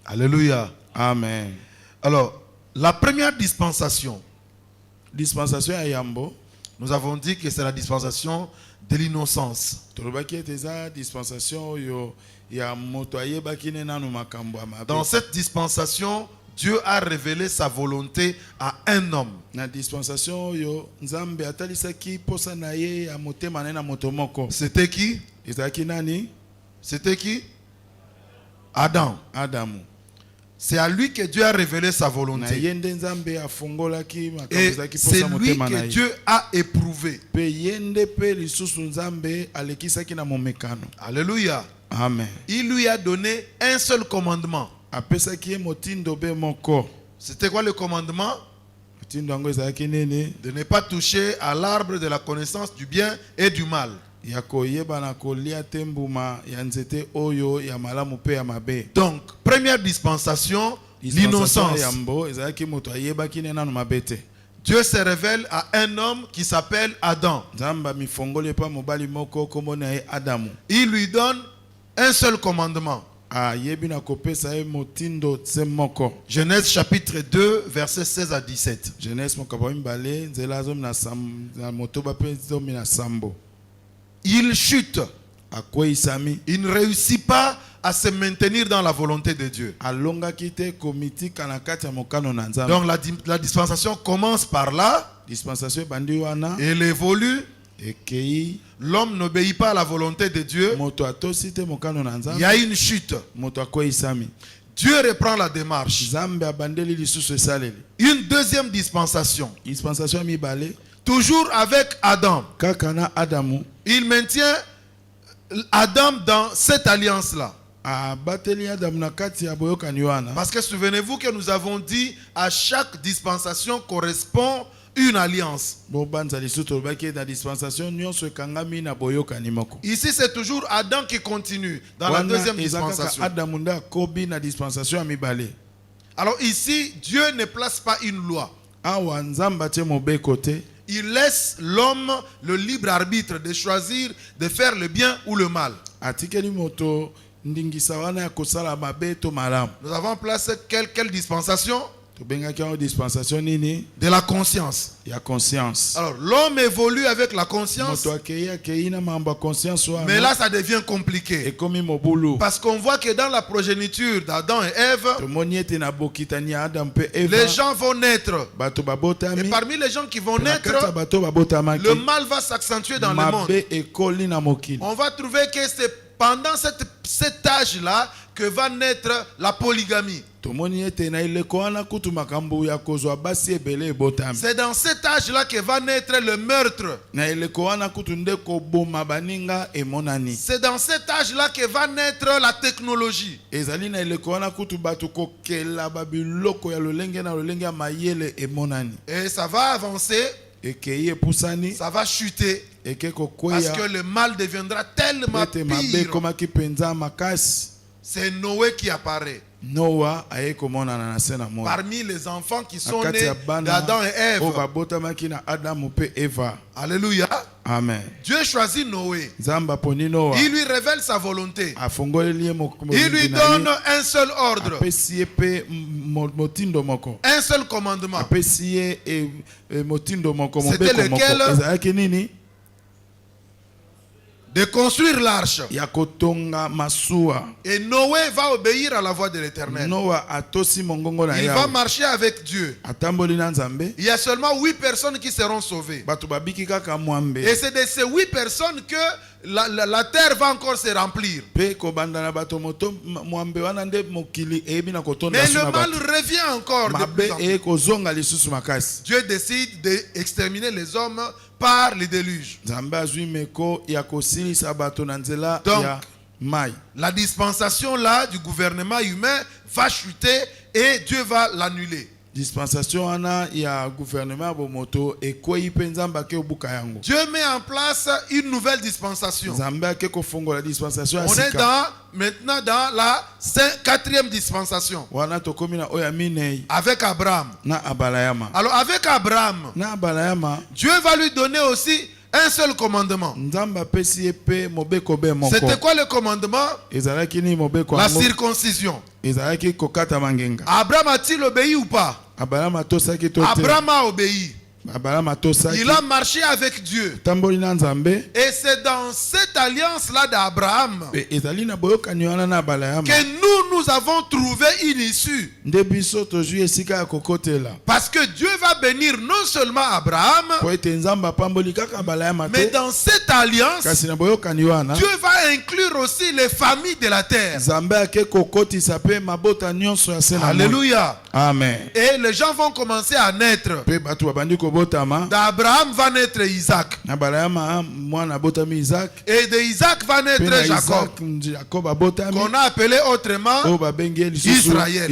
Alléluia. Amen. Alors, la première dispensation, Dispensation à Yambo. nous avons dit que c'est la dispensation de l'innocence. Dispensation yo ya moto ayebaki nanu makambo amabe. Dans cette dispensation, Dieu a révélé sa volonté à un homme. Na dispensation yo Nzambe atalisaki posa na ye ya motema na moto moko. C'était qui? Ezaki nani? C'était qui? Adam. Adamu. C'est à lui que Dieu a révélé sa volonté. Et c'est lui que Dieu a éprouvé. Alléluia. Amen. Il lui a donné un seul commandement. C'était quoi le commandement? De ne pas toucher à l'arbre de la connaissance du bien et du mal. Donc, première dispensation, l'innocence. Dieu se révèle à un homme qui s'appelle Adam. Il lui donne un seul commandement. Genèse chapitre 2, versets 16 à 17. Il chute. Il ne réussit pas à se maintenir dans la volonté de Dieu. Donc la dispensation commence par là. Elle évolue. L'homme n'obéit pas à la volonté de Dieu. Il y a une chute. Dieu reprend la démarche. Une deuxième dispensation. Toujours avec Adam. Il maintient Adam dans cette alliance-là. Parce que souvenez-vous que nous avons dit à chaque dispensation correspond une alliance. Ici, c'est toujours Adam qui continue dans la deuxième dispensation. Alors ici, Dieu ne place pas une loi. Il laisse l'homme le libre arbitre de choisir de faire le bien ou le mal. Nous avons placé quelle dispensation? De la conscience. Alors l'homme évolue avec la conscience. Mais là ça devient compliqué. Parce qu'on voit que dans la progéniture d'Adam et Ève, les gens vont naître. Et parmi les gens qui vont naître, le mal va s'accentuer dans le monde. On va trouver que c'est pendant cet âge-là que va naître la polygamie. C'est dans cet âge-là que va naître le meurtre. C'est dans cet âge-là que va naître la technologie. Et ça va avancer. Ça va chuter. Parce que le mal deviendra tellement pire. C'est Noé qui apparaît. Parmi les enfants qui sont nés d'Adam et Ève. Alléluia. Amen. Dieu choisit Noé. Il lui révèle sa volonté. Il lui donne un seul ordre. Un seul commandement. C'était lequel? De construire l'arche. Et Noé va obéir à la voix de l'Éternel. Il va marcher avec Dieu. Il y a seulement 8 personnes qui seront sauvées. Et c'est de ces 8 personnes que la terre va encore se remplir. Mais le mal revient encore de plus en plus. Dieu décide d'exterminer les hommes par le déluge. Donc, la dispensation là du gouvernement humain va chuter et Dieu va l'annuler. Dispensation ana ya gouvernement bomoto ekoi penzamba ke obuka yango. Dieu met en place une nouvelle dispensation. Zamba ke ko fongola dispensation. On est maintenant dans la 4e dispensation. Wana tokomi na oya minei. Avec Abraham. Na Abalayama. Alors avec Abraham, na Abalayama, Dieu va lui donner aussi un seul commandement. C'était quoi le commandement? La circoncision. Abraham a-t-il obéi ou pas? Abraham a obéi. Il a marché avec Dieu. Et c'est dans cette alliance-là d'Abraham que nous avons trouvé une issue. Parce que Dieu va bénir non seulement Abraham, mais dans cette alliance, Dieu va inclure aussi les familles de la terre. Alléluia. Amen. Et les gens vont commencer à naître. D'Abraham va naître Isaac. Et de Isaac va naître Jacob, qu'on a appelé autrement Israël.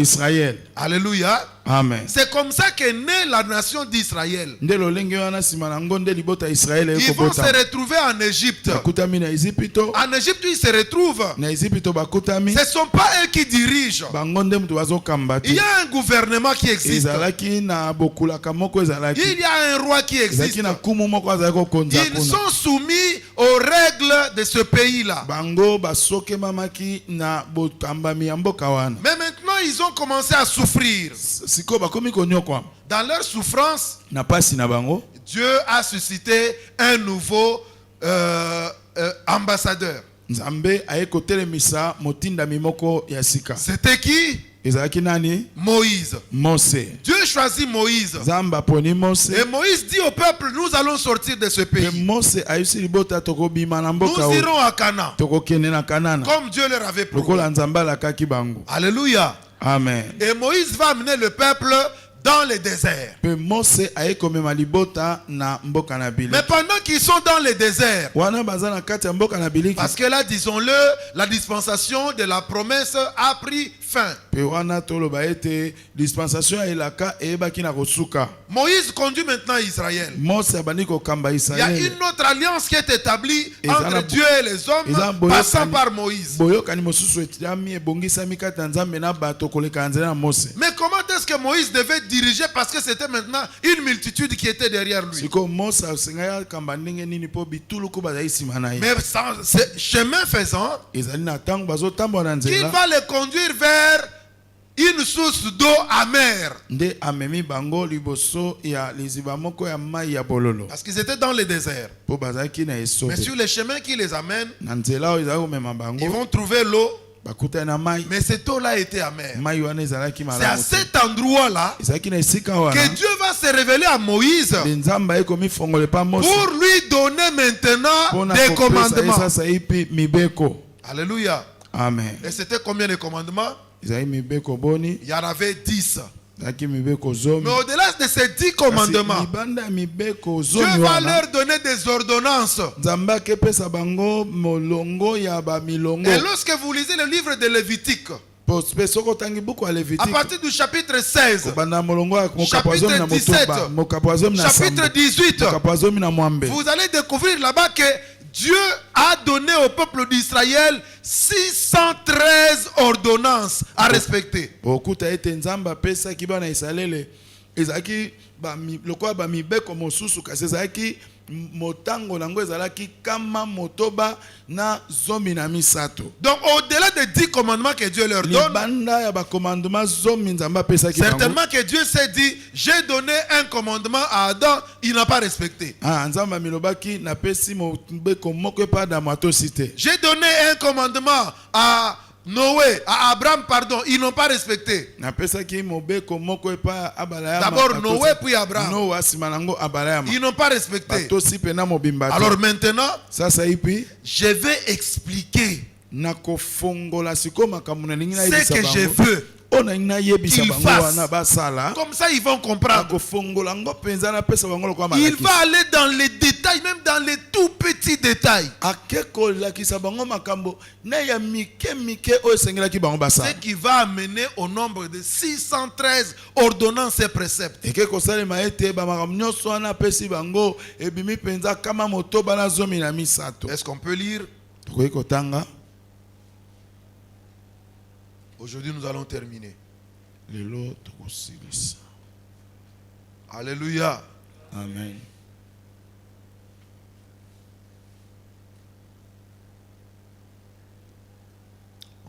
Alléluia. Amen. C'est comme ça qu'est née la nation d'Israël. Ils vont se retrouver en Égypte. En Égypte, ils se retrouvent. Ce ne sont pas eux qui dirigent. Il y a un gouvernement qui existe. Il y a un roi qui existe. Ils sont soumis aux règles de ce pays-là. Mais maintenant, ils ont commencé à souffrir. Dans leur souffrance, Dieu a suscité un nouveau ambassadeur. C'était qui? Moïse. Dieu choisit Moïse. Et Moïse dit au peuple, nous allons sortir de ce pays. Nous irons à Canaan. Comme Dieu leur avait promis. Alléluia. Amen. Et Moïse va amener le peuple dans le désert. Mais pendant qu'ils sont dans le désert, parce que là, disons-le, la dispensation de la promesse a pris fin. Moïse conduit maintenant Israël. Il y a une autre alliance qui est établie entre Dieu et les hommes, passant par Moïse. Mais comment est-ce que Moïse devait diriger, parce que c'était maintenant une multitude qui était derrière lui. Mais chemin faisant, il va les conduire vers une source d'eau amère. Parce qu'ils étaient dans le désert. Mais sur les chemins qui les amènent, ils vont trouver l'eau. Mais cette eau-là était amère. C'est à cet endroit-là que Dieu va se révéler à Moïse pour lui donner maintenant des commandements. Alléluia. Amen. Et c'était combien de commandements? Il y en avait 10. Mais au-delà de ces 10 commandements, Dieu va leur donner des ordonnances. Et lorsque vous lisez le livre de Lévitique, à partir du chapitre 16, chapitre 17, chapitre 18, vous allez découvrir là-bas que Dieu a donné au peuple d'Israël 613 ordonnances à respecter. Donc au-delà des 10 commandements que Dieu leur donne, certainement que Dieu s'est dit, j'ai donné un commandement à Adam, il n'a pas respecté. J'ai donné un commandement à Noé, à Abraham, pardon, ils n'ont pas respecté. D'abord Noé puis Abraham. Ils n'ont pas respecté. Alors maintenant, je vais expliquer ce que je veux qu'ils fassent. Comme ça ils vont comprendre. Il va aller dans les détails, même dans les tout petits détails. Ce qui va amener au nombre de 613 ordonnances et préceptes. Est-ce qu'on peut lire? Aujourd'hui, nous allons terminer. Alléluia. Amen.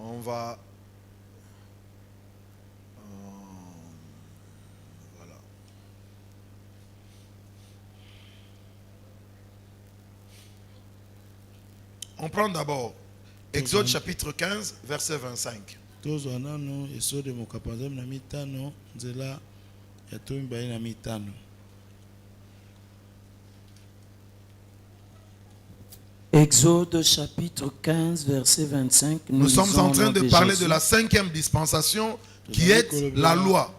On va... voilà. On prend d'abord Exode chapitre 15, verset 25. Exode chapitre 15, verset 25. Nous sommes en train de parler de la 5e dispensation qui est la loi.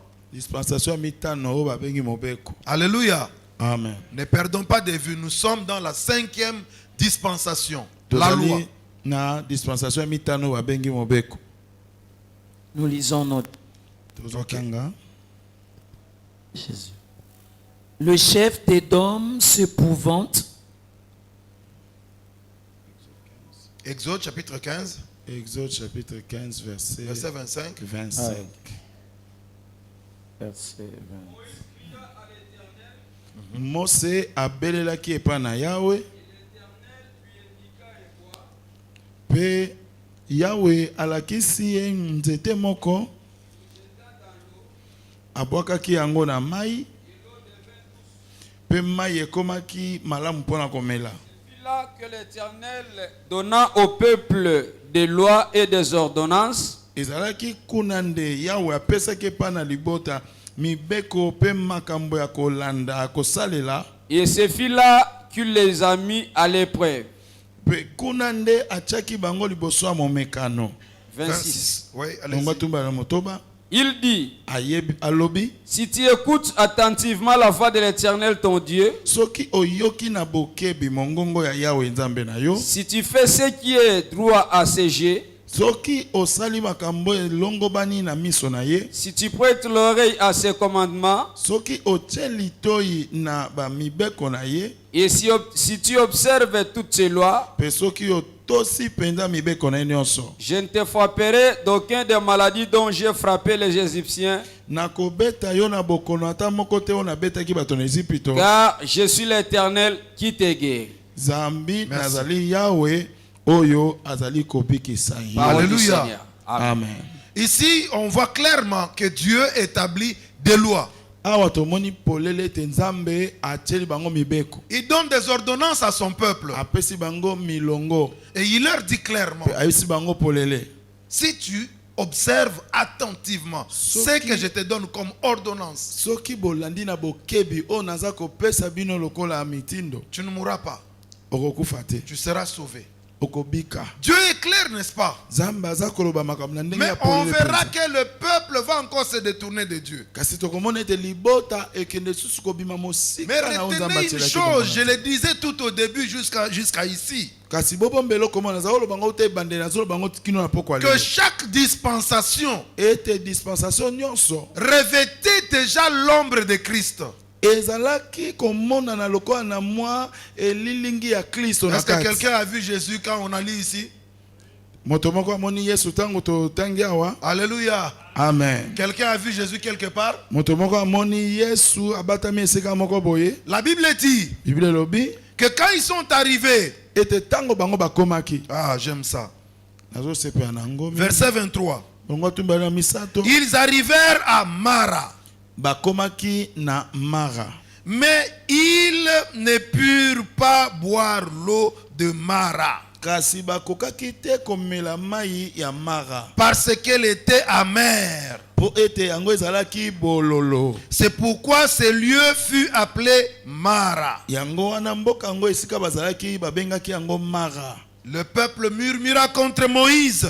Alléluia. Amen. Ne perdons pas de vue, nous sommes dans la 5e dispensation, la loi. Nous lisons notre Okay. Jésus. Le chef d'Édom s'épouvante. Exode chapitre 15, Exode chapitre 15, verset 25. 25. Verset 20. Mose abelelaki epa na Yahweh. Pe Yahweh alakisi ye nzete moko. Abwakaki yango na mai. Pe mai ekomaki malamu mpona komela. Là que l'Éternel donna au peuple des lois et des ordonnances. Ezalaki kunande Yahweh apesaki epa na libota mibeko pe makambo ya kolanda kosalela. Et ce fut là qu'il les a mis à l'épreuve. Pe kunande achaki bango liboso ya momekano. 26. Oui, Longa allez-y. tumba na motoba. Il dit, Ayebi alobi. si tu écoutes attentivement la voix de l'Éternel ton Dieu, Soki oyoki na bokebi mongongo ya Yahweh nzambe na yo. si tu fais ce qui est droit à ses yeux, Soki osali makambo elongo bani na miso na ye. si tu prêtes l'oreille à ses commandements, Soki otie litoi na ba mibeko na ye. et si tu observes toutes ces lois, Pe soki otosi penza mibeko na ye nyonso. je ne te frapperai d'aucun des maladies dont j'ai frappé les Égyptiens, Nakobeta yo na bokono ata moko te ona betaki bato na Ezipito. car je suis l'Éternel qui te guérit. Zambi Merci. nazali Yahweh oyo azali kobikisa yo. Parole du Alléluia. Seigneur. Amen. Amen. Ici, on voit clairement que Dieu établit des lois. Awa tomoni polele te nzambe atieli bango mibeko. Il donne des ordonnances à son peuple. Apesi bango milongo. Et il leur dit clairement, Pe ayisi bango polele. si tu observes attentivement ce que je te donne comme ordonnance, Soki bolandi na bokebi o naza kopesa bino lokola mitindo. tu ne mourras pas. Okokufa te. Tu seras sauvé. Okobika. Dieu est clair, n'est-ce pas? Nzambe aza koloba makambo na ndenge Mais ya on polele verra penza. que le peuple va encore se détourner de Dieu. Kasi tokomona ete libota ekende susu kobima Mais mosika na o nzambe retenez une atielaki chose, je bango. le disais tout au début jusqu'à ici, Kasi bobombelo komona za oloba bango te bande na zolo bango kino na poko que ale. chaque dispensation Ete dispensation nyonso revêtait déjà l'ombre de Christ. ezalaki komona na lokola na mwa elilingi ya Kristo na Est-ce que kati. quelqu'un a vu Jésus quand on a lu ici? Moto moko amoni Yesu tango totangi awa. Alléluia. Amen. Quelqu'un a vu Jésus quelque part? Moto moko amoni Yesu abatami esika moko boye. La Bible dit Bible lobi que quand ils sont arrivés, ete tango bango bakomaki. ah j'aime ça, Nazo sepela nango. verset 23, Bongo tumba na misato. ils arrivèrent à Mara, Bakomaki na Mara. mais ils ne purent pas boire l'eau de Mara Kasi bakokaki te komela mai ya Mara. parce qu'elle était amère. Po ete yango ezalaki bololo. C'est pourquoi ce lieu fut appelé Mara. Yango wana mboka yango esika bazalaki babengaki yango Mara. Le peuple murmura contre Moïse.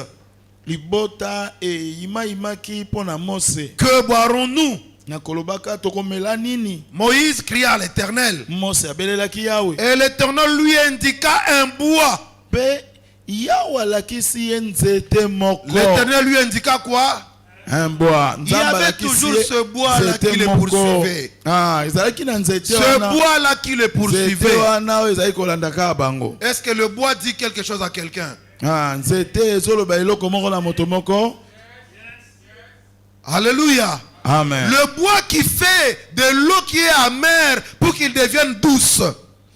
Libota imaki pona Mose. Que boirons-nous? Na kolobaka tokomela nini? Moïse cria à l'Éternel. Mose abelelaki Yahweh. Et l'Éternel lui indiqua un bois. Pe Yahweh alakisi ye nzete moko. L'Éternel lui indiqua quoi? Un bois. Il y avait toujours ce bois-là qui le poursuivait. Ah, ezalaki na nzete Ce wana. bois-là qui le Nzete poursuivait. wana ezalaki kolandaka bango. Est-ce que le bois dit quelque chose à quelqu'un? Ah, nzete ezoloba eloko moko na moto moko. Alléluia. Amen. Le bois qui fait de l'eau qui est amère pour qu'il devienne douce.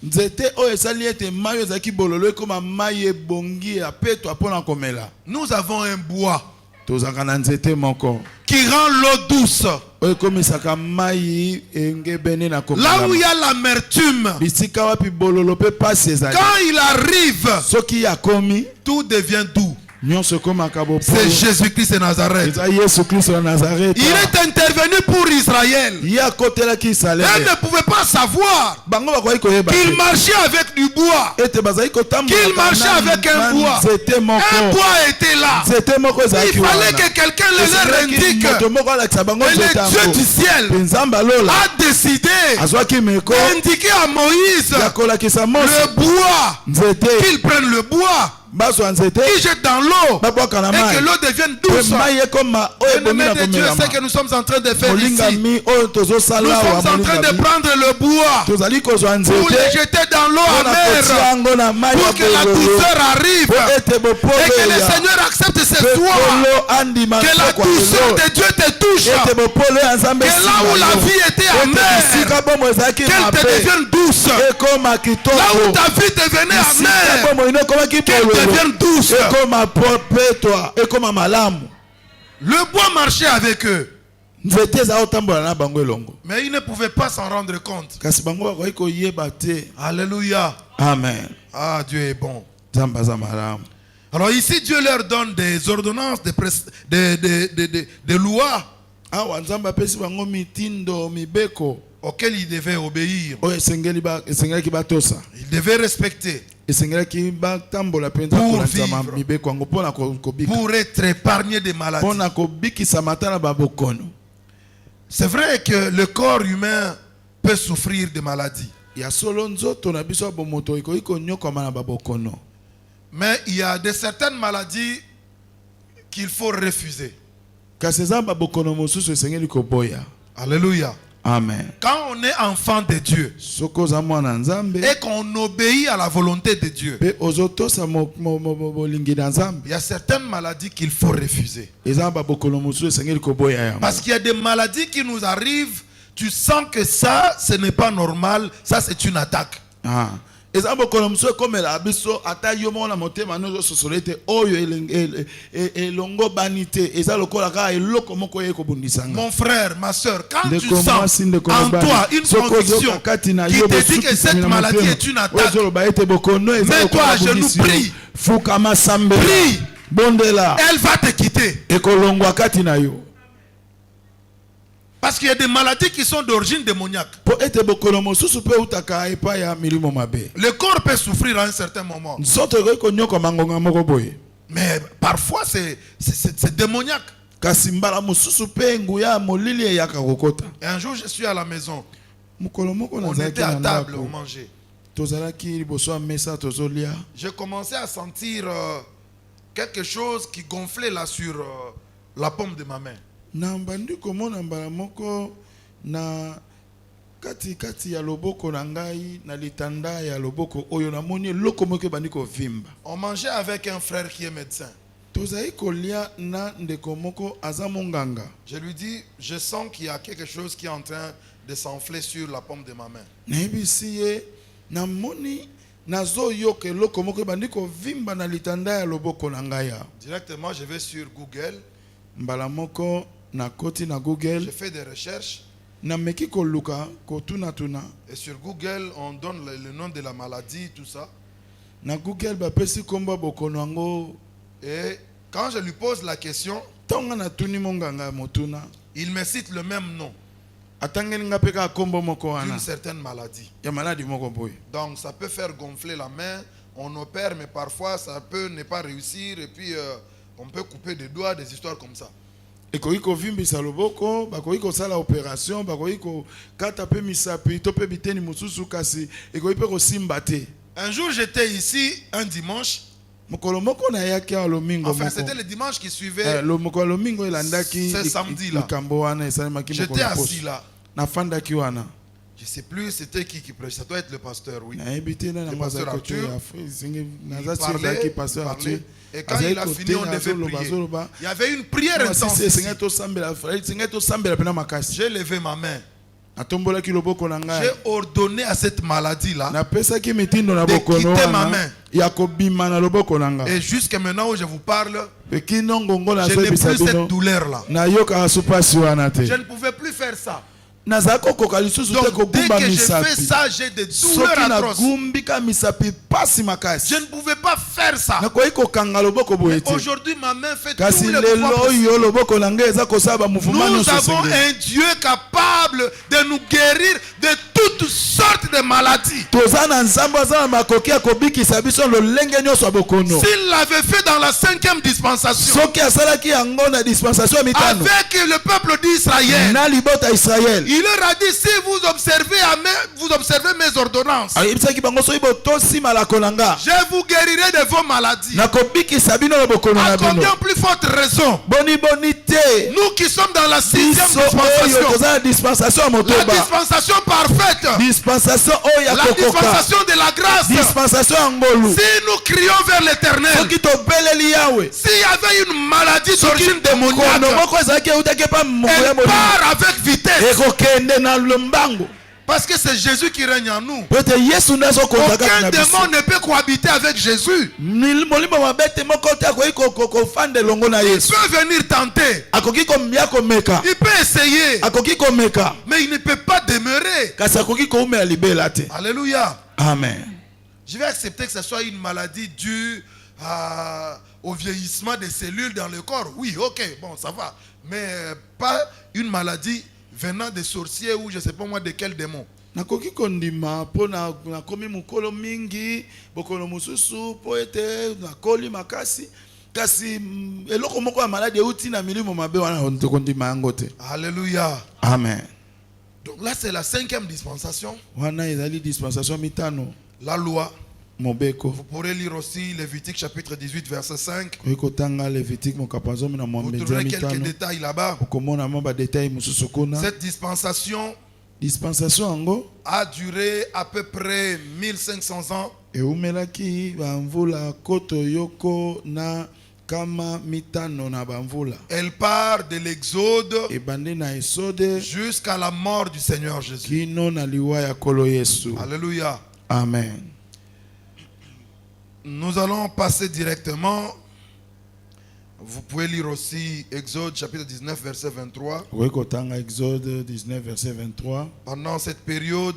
nzete oyo esali ete mai ezalaki bololo ekoma mai ebongi ya peto apona komela. Nous avons un bois tozalaka na nzete moko qui rend l'eau douce. oyo ekomisaka mai engebene na komela. Là où il y a l'amertume, bisika wapi bololo pe pasi ezali quand il arrive, soki yakomi tout devient doux. nyonso ekomaka bopolo. C'est Jésus-Christ de Nazareth. eza yesu kristo ya nazareta. Il est intervenu pour Israël. ye akotelaki Elle Israele. ne pouvait pas savoir bango bakoki koyeba qu'il te marchait avec du bois. ete bazali kotambola Qu'il marchait avec un bois. nzete moko. Un bois était là. nzete moko Il ezalaki fallait que quelqu'un leur indique. moto moko alakisa bango Et nzete le Dieu yango. du ciel Mpe nzambe alola a décidé azwaki meko d'indiquer à Moïse ya kolakisa mose le bois. nzete Qu'il prenne le bois, bazwa nzete qu'il jette dans l'eau babwaka na et que mai l'eau devienne mpe douce. mai ekoma oyo ebomi Bien-aimé na de Dieu, komelama. c'est que nous sommes en train de faire ici. molingami oyo Nous tozosala sommes awa en train de molingami prendre le bois tozali kozwa pour nzete le jeter dans l'eau mpona kotia amère yango na mai pour ya que la bololo douceur arrive po ete bopolo et que le eya Seigneur accepte ce mpe soir polo andima que la nsoko douceur lelo de Dieu te touche, ete bopolo ya nzambe que là où la vie était amère, bisika bomo ezalaki qu'elle te mabe devienne douce. ekoma Là où kitoko ta vie devenait bisika amère, bomo ino ekomaki qu'elle bololo devienne douce. ekoma petwa ekoma malamu. Le bois marchait avec eux, nzete eza kotambola na bango elongo mais ils ne pouvaient pas s'en rendre compte. kasi bango bakoki koyeba te. Alléluia. Amen. Ah, Dieu est bon. nzambe aza malamu. Alors ici, Dieu leur donne des ordonnances, des lois awa nzambe apesi bango mitindo mibeko auxquelles ils devaient obéir. oyo esengelaki batosa Ils devaient respecter esengelaki batambola mpenza Pour kolanzama vivre. mibeko yango mpona kobika pour être épargnés des maladies. mpona kobikisa mata na babokono. C'est vrai que le corps humain peut souffrir de maladies. ya solo nzoto na biso ya bomoto ekoki konyokama na babokono. Mais il y a de certaines maladies qu'il faut refuser. kasi eza babokono mosusu esengeli koboya. Alléluia. Amen. Quand on est enfant de Dieu soki oza mwana nzambe et qu'on obéit à la volonté de Dieu, mpe ozotosa bolingi na nzambe il y a certaines maladies qu'il faut refuser. eza babokono mosusu esengeli koboya yango. Parce qu'il y a des maladies qui nous arrivent, tu sens que ça, ce n'est pas normal, ça c'est une attaque. Ah. eza bokono mosusu ekomela biso ata yo moko na motema no ozososola ete oyo elongo bani te eza lokola kaka eloko moko ye kobundisa nga. Mon frère, ma soeur, quand tu Ndeko sens mwasi, ndeko en mobali, toi une soki conviction ozoka kati na qui yo te dit que bosukisi cette na maladie motema, est une oyo attaque, ozoloba ete bokono eza mets-toi à lokola genoux, bundisi yo. prie. fukama sambela Prie. bondela elle va te quitter. ekolongwa kati na yo. Parce qu'il y a des maladies qui sont d'origine démoniaque. po ete bokono mosusu mpe eutaka epai ya milimo mabe. Le corps peut souffrir à un certain moment. nzoto ekoki konyokama ngonga moko boye. Mais parfois c'est démoniaque. kasi mbala mosusu mpe nguya ya molili eyaka kokota. Et un jour je suis à la maison. mokolo moko On nazalaki était à na table, on ndako mangeait. tozalaki liboso ya mesa tozolia. J'ai commencé à sentir quelque chose qui gonflait là sur la paume de ma main. na mbandi komona mbala moko na kati ya loboko na ngai na litanda ya loboko oyo namoni eloko moko ebandi kovimba. On mangeait avec un frère qui est médecin. tozali kolia na ndeko moko aza monganga. Je lui dis, je sens qu'il y a quelque chose qui est en train de s'enfler sur la paume de ma main. nayebisi ye namoni nazoyoka eloko moko ebandi kovimba na litanda ya loboko na ngai ya. Directement, je vais sur Google. mbala moko nakoti na Google Je fais des recherches. nameki koluka kotunatuna. Et sur Google, on donne le nom de la maladie, tout ça. na Google bapesi kombo bokono yango. Et quand je lui pose la question, ntonga natuni monganga motuna il me cite le même nom atangeli nga mpe kaka kombo moko wana d'une certaine maladie. ya maladi moko boye. Donc ça peut faire gonfler la main. On opère, mais parfois ça peut ne pas réussir. Et puis on peut couper des doigts, des histoires comme ça. ekoki kovimbisa loboko bakoki kosala opération bakoki kokata mpe misapi to mpe biteni mosusu kasi ekoki mpe kosimba te. Un jour j'étais ici un dimanche. mokolo moko nayaki awa lomingo Enfin moko. c'était le dimanche qui suivait. mokolo lomingo elandaki Ce samedi-là. likambo wana esalemaki J'étais assis là. nafandaki wana. Je ne sais plus c'était qui prêchait. Ça doit être le pasteur, oui. nayebi te na nango pasteur azali kote Arthur, naza il si ezalaki parlait. pasteur Arthur. Et quand il a fini, on devait prier. Il y avait une prière intense. esengeli tosambela pena makasi. J'ai levé ma main. J'ai ordonné à cette maladie-là de quitter ma main. main. Et jusqu'à maintenant où je vous parle, je n'ai plus cette douleur-là. Je ne pouvais plus faire ça. Donc dès que je fais ça, j'ai des douleurs atroces. Je ne pouvais pas faire ça. Mais aujourd'hui, ma main fait tout le pouvoir. Nous avons un Dieu capable de nous guérir de toutes sortes de maladies. S'il l'avait fait dans la 5e dispensation, avec le peuple d'Israël, il leur a dit, si vous observez mes ordonnances, je vous guérirai de vos maladies. À combien plus forte raison, nous qui sommes dans la 6e dispensation, la dispensation parfaite, la dispensation de la grâce, si nous crions vers l'Éternel, s'il y avait une maladie d'origine démoniaque, elle part avec vitesse. Parce que c'est Jésus qui règne en nous. Aucun démon ne peut cohabiter avec Jésus. Il peut venir tenter. Il peut essayer. Mais il ne peut pas demeurer. Alléluia. Amen. Je vais accepter que ce soit une maladie due au vieillissement des cellules dans le corps. Oui, ok, bon, ça va. Mais pas une maladie venant des sorciers ou je ne sais pas moi de quel démon. Nakoki kondima pona nakomi mukolo mingi bokolo mususu poete nakoli makasi kasi eloko moko ya malade uti na milimo mabe wana kondima yango te. Alléluia. Amen. Donc là c'est la 5e dispensation. Wana ezali dispensation mitano. La loi. Mobeko. Vous pourrez lire aussi Lévitique chapitre 18 verset 5. Vous trouverez quelques détails là-bas. Cette dispensation a duré à peu près 1500 ans. Elle part de l'Exode jusqu'à la mort du Seigneur Jésus. Alléluia. Amen. Nous allons passer directement. Vous pouvez lire aussi Exode chapitre 19 verset 23. Exode 19 verset 23. Pendant cette période,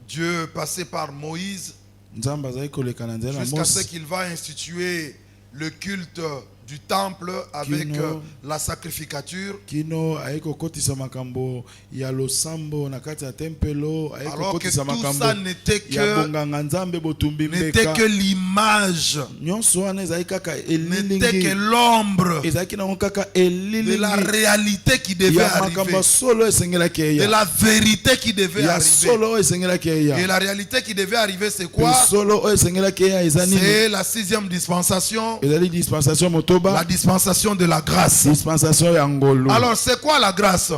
Dieu passait par Moïse jusqu'à ce qu'il va instituer le culte du temple avec la sacrificature. Alors que tout ça n'était que l'image, n'était que l'ombre de la réalité qui devait arriver, de la vérité qui devait arriver. Et la réalité qui devait arriver, c'est quoi? C'est la 6e dispensation. La dispensation de la grâce. Alors c'est quoi la grâce?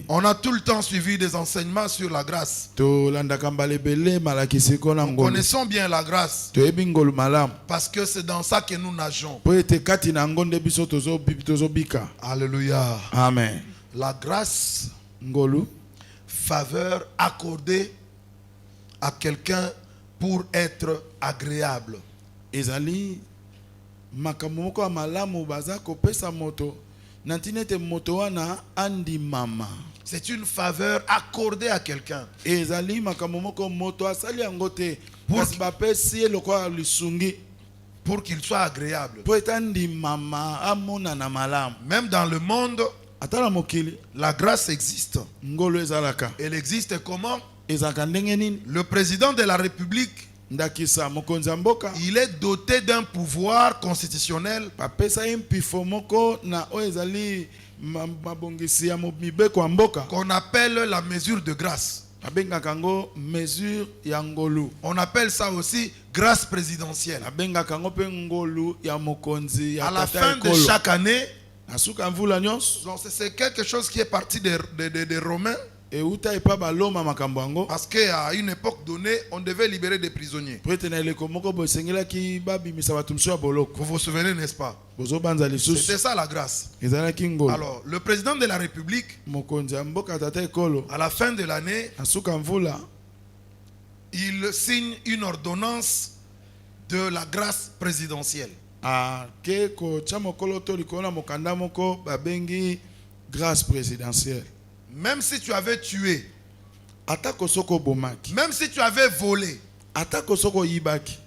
On a tout le temps suivi des enseignements sur la grâce. Nous connaissons bien la grâce parce que c'est dans ça que nous nageons. Alléluia. Amen. La grâce, faveur accordée à quelqu'un pour être agréable. Makamoko malamu bazako pesa moto nantinete moto wana andi mama. C'est une faveur accordée à quelqu'un. Ezali makamoko moto asali angote pour pesi lokwa lisungi pour qu'il soit agréable. Po etandi mama amona na malamu. Même dans le monde, atala mokili la grâce existe. Ngolo ezalaka. Elle existe comment? Ezaka ndenge nini? Le président de la République, il est doté d'un pouvoir constitutionnel qu'on appelle la mesure de grâce. On appelle ça aussi grâce présidentielle. À la fin de chaque année, c'est quelque chose qui est parti des Romains. Parce qu'à une époque donnée, on devait libérer des prisonniers. Vous vous souvenez, n'est-ce pas? C'était ça la grâce. Alors, le président de la République, à la fin de l'année, il signe une ordonnance de la grâce présidentielle. Grâce présidentielle. Même si tu avais tué, même si tu avais volé,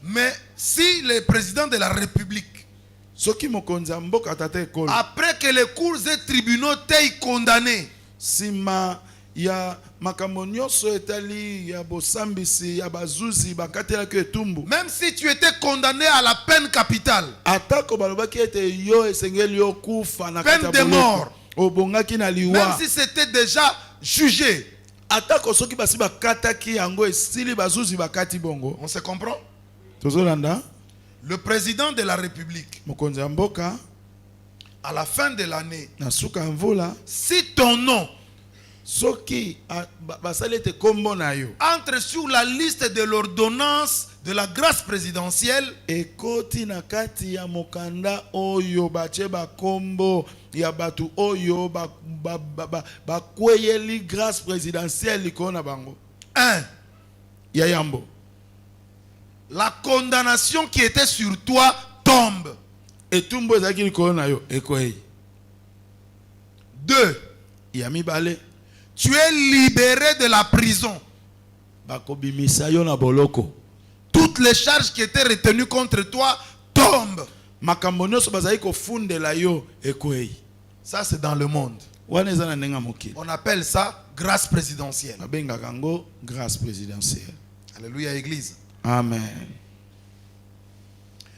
mais si le président de la République, après que les cours et tribunaux t'aient condamné, ya makamonyoso etali ya bosambisi ya bazuzi bakatela ke tumbu, même si tu étais condamné à la peine capitale, atako balobaki ete yo esengeli yo kufa na peine de mort, obongaki na liwa, même si c'était déjà jugé, atako soki basi bakataki yango esili bazuzi bakati bongo. On se comprend? Tozolanda. Le président de la République, mokonzi ya mboka, à la fin de l'année, na suka mvula, si ton nom soki basalete kombo na yo entre sur la liste de l'ordonnance de la grâce présidentielle, ekoti na kati ya mokanda oyo bache bakombo ya batu oyo bakweyeli grâce présidentielle likona bango, 1. ya yambo, la condamnation qui était sur toi tombe. etumbo ezaki likona na yo ekwei. 2. ya mibale, tu es libéré de la prison. bakobimisa yo na boloko. Toutes les charges qui étaient retenues contre toi tombent. makambo nyonso bazali kofundela yo ekwei. Ça c'est dans le monde. wana eza na ndenga mokili. On appelle ça grâce présidentielle. babengaka yango grâce présidentielle. Alléluia église. Amen.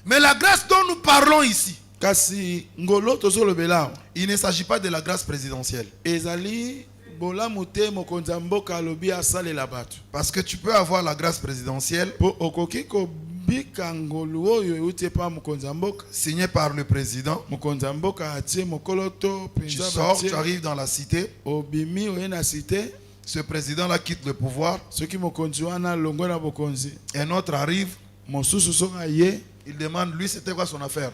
Mais la grâce dont nous parlons ici, kasi ngolo tozolobela, il ne s'agit pas de la grâce présidentielle. ezali bolamute mokonzi ya mboka alobi asalela bato. Parce que tu peux avoir la grâce présidentielle po okoki kobika ngolu oyo euti pa mokonzi ya mboka, signée par le président. mokonzi ya mboka atie mokolo to Tu penza sors, batie, tu arrives dans la cité. obimi oye na cité, Ce président-là quitte le pouvoir. soki mokonzi wana longo na bokonzi, Un autre arrive. mosusu soka ye, Il demande, lui, c'était quoi son affaire?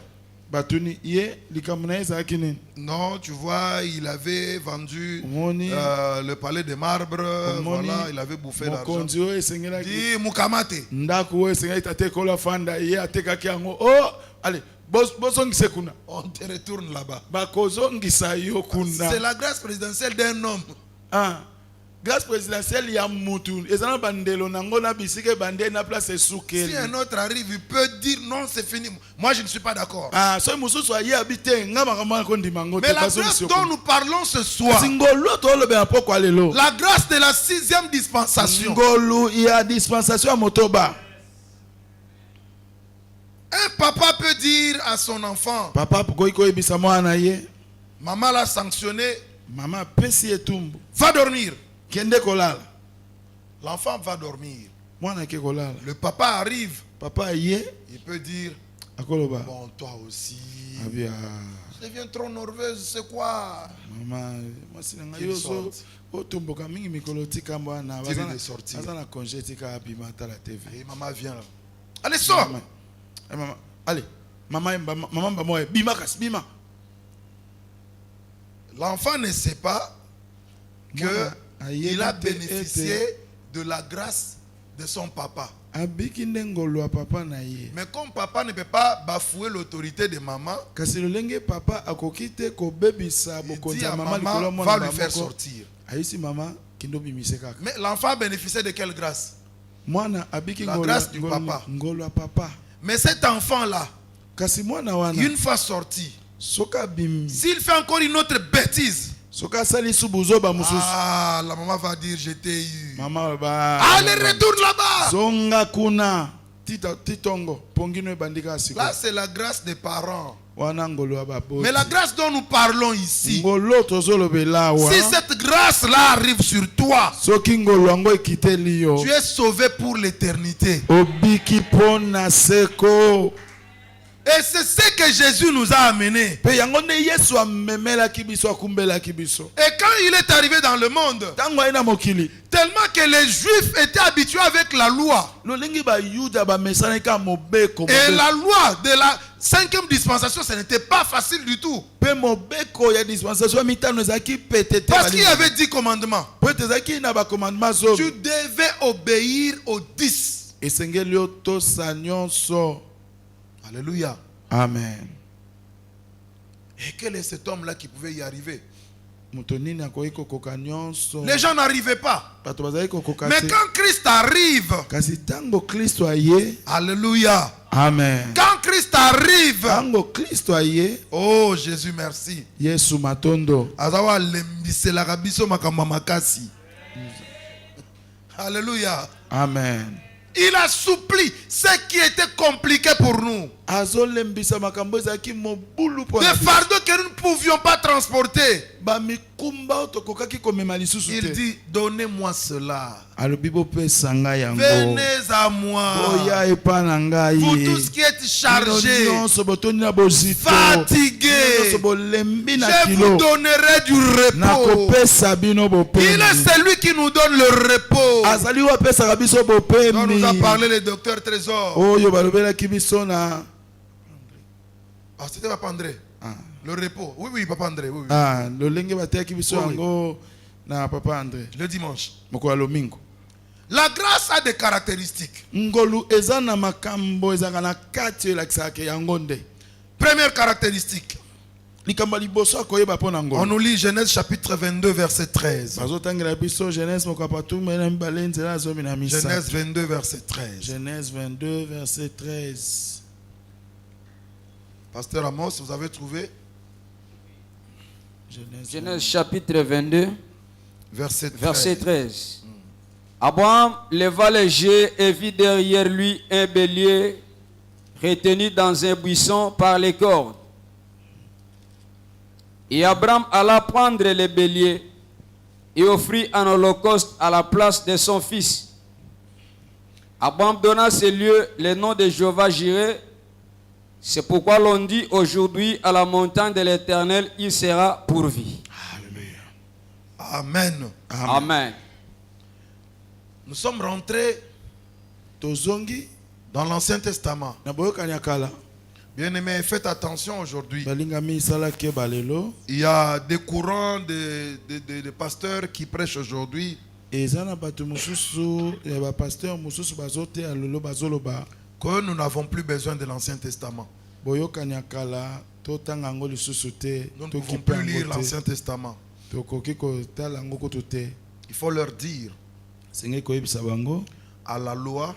batuni ye likambo na ye ezalaki nini. Non, tu vois, il avait vendu Omoni, le palais de marbre. omoni, Voilà, il avait bouffé l'argent. mokonzi oyo esengelaki Dis, Mukamate. ndako oyo esengeli tate kola fanda ye atekaki yango. Oh, allez, bozongise kuna, On te retourne là-bas. bakozongisa yo kuna. C'est la grâce présidentielle d'un homme. Ah, grâce présidentielle ya mutu ezana bandelo nango na bisike bande na place Si esukeli. un autre arrive, il peut dire non, c'est fini. Moi, je ne suis pas d'accord. Ah, so mususu aye abite nga makambo ko ndimango Mais te la grâce bazongisa yo dont kuna. nous parlons ce soir, Singolo to lobe apoko alelo. la grâce de la 6e dispensation. Ngolu ya dispensation ya motoba. Un papa peut dire à son enfant, Papa koyi ko ebisa mwana ye, maman l'a sanctionné, mama pesi etumbu, va dormir. kende kolala. L'enfant va dormir. Mwana ke kolala. Le papa arrive, Papa ye il peut dire, akoloba. bon, toi aussi, Abia je deviens trop nerveuse, c'est quoi? mama masina nga Qu'il yoso sorte. otumboka mingi mikolo tika mwana Tire de sortir. bazana congé tika abima la TV. Et maman vient là. Allez, sors! Maman. Eh, maman, allez. Maman ba moi bima kas bima. L'enfant ne sait pas que Mwana, aye il a bite bénéficié ete, de la grâce de son papa. abiki ndengolo papa na ye. Mais comme papa ne peut pas bafouer l'autorité de maman, Kasi lolenge papa akokite ko bebisa il dit bokonza à mama maman, likolo va mwana lui faire moko. sortir. Aisi mama kindo bimise kaka. Mais l'enfant a bénéficié de quelle grâce? Mwana abiki La ngolo grâce du papa. ngolo papa. Mais cet enfant-là, Kasi mwana wana une fois sorti, soka bim s'il fait encore une autre bêtise, soka sali subuzo ba mususu. ah, la maman va dire, je t'ai eu. Mama ba Allez, retourne là-bas. zonga kuna titongo pongino bandika asiko. Là, c'est la grâce des parents. Wana ngolo aba bo. Mais la grâce dont nous parlons ici, ngolo tozolo belawa. si cette grâce-là arrive sur toi, Soki ngolo ngo ekiteli yo. tu es sauvé pour l'éternité. Obiki pona seko. Et Et c'est ce que Jésus nous a amené. Pe yango nde Yesu amemelaki biso akumbelaki biso. Et quand il est arrivé dans le monde, Tango aye na mokili. tellement que les Juifs étaient habitués avec la loi. Lolingi ba Yuda ba mesaneka mobeko. Et la loi de la 5e dispensation, ce n'était pas facile du tout. Pe mobeko ya dispensation mitano ezaki petete. Parce qu'il y avait 10 commandements. Po ezaki na ba commandement zo. Tu devais obéir aux 10. Esengeli otosa nyonso. Alléluia. Amen. Et quel est cet homme-là qui pouvait y arriver? Les Les gens n'arrivaient pas. Mais quand Christ arrive, alléluia. Amen. Quand Christ arrive, Christ aye, oh Jésus merci. Yesu matondo. Azawa lembisela kabiso makambo makasi. Alléluia. Amen. Il assouplit ce qui était compliqué pour nous. Des fardeaux que nous ne pouvions pas transporter. Il dit, donnez-moi cela. Venez à moi. Vous tous qui êtes chargés, fatigués, je vous donnerai du repos. Il est celui qui nous donne le repos. Dont nous a parlé le docteur Trésor. Ah, c'était Papa André. Le repos. Oui, oui, Papa André. Oui, oui. Le dimanche. La grâce a des caractéristiques. Première caractéristique. On nous lit Genèse chapitre 22 verset 13. Genèse 22 verset 13. Genèse 22 verset 13. Pasteur Amos, vous avez trouvé? Genèse chapitre 22 verset 13. Verset 13. Abraham leva les yeux et vit derrière lui un bélier retenu dans un buisson par les cordes. Et Abraham alla prendre le bélier et offrit un holocauste à la place de son fils. Abraham donna à ce lieu le nom de Jéhovah Jireh. C'est pourquoi l'on dit aujourd'hui à la montagne de l'Éternel, il sera pourvu. Amen. Amen. Nous sommes rentrés dans l'Ancien Testament. Bien-aimés, faites attention aujourd'hui. Il y a des courants de pasteurs qui prêchent aujourd'hui. Que nous n'avons plus besoin de l'Ancien Testament. Nous ne pouvons plus lire l'Ancien Testament. Il faut leur dire à la loi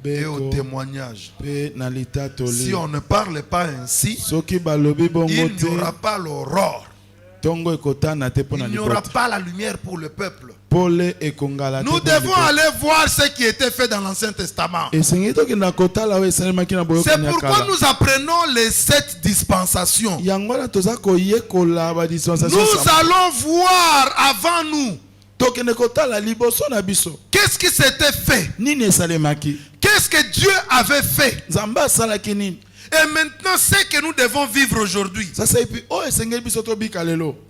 et au témoignage. Si on ne parle pas ainsi, il n'y aura pas l'aurore. Il n'y aura pas la lumière pour le peuple. Nous devons aller voir ce qui était fait dans l'Ancien Testament. C'est pourquoi nous apprenons les 7 dispensations. Nous allons voir avant nous qu'est-ce qui s'était fait. Qu'est-ce que Dieu avait fait. Et maintenant, c'est que nous devons vivre aujourd'hui.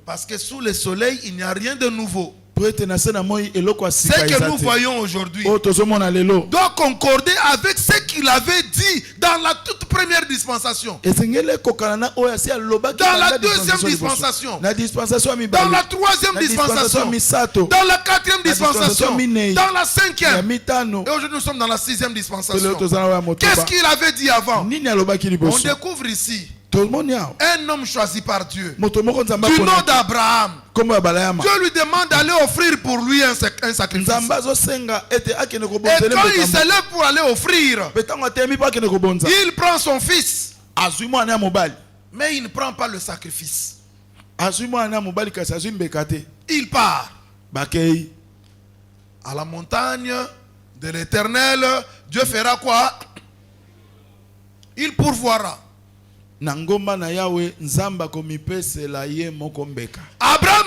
Parce que sous le soleil, il n'y a rien de nouveau. C'est que nous voyons aujourd'hui doit concorder avec ce qu'il avait dit dans la toute première dispensation, dans la deuxième dispensation, dans la troisième dispensation, dans la quatrième dispensation, dans la cinquième. Et aujourd'hui nous sommes dans la sixième dispensation. Qu'est-ce qu'il avait dit avant? On découvre ici un homme choisi par Dieu, du nom d'Abraham. Dieu lui demande d'aller offrir pour lui un sacrifice. Et quand il se lève pour aller offrir, il prend son fils. Mais il ne prend pas le sacrifice. Il part à la montagne de l'Éternel. Dieu fera quoi? Il pourvoira. Abraham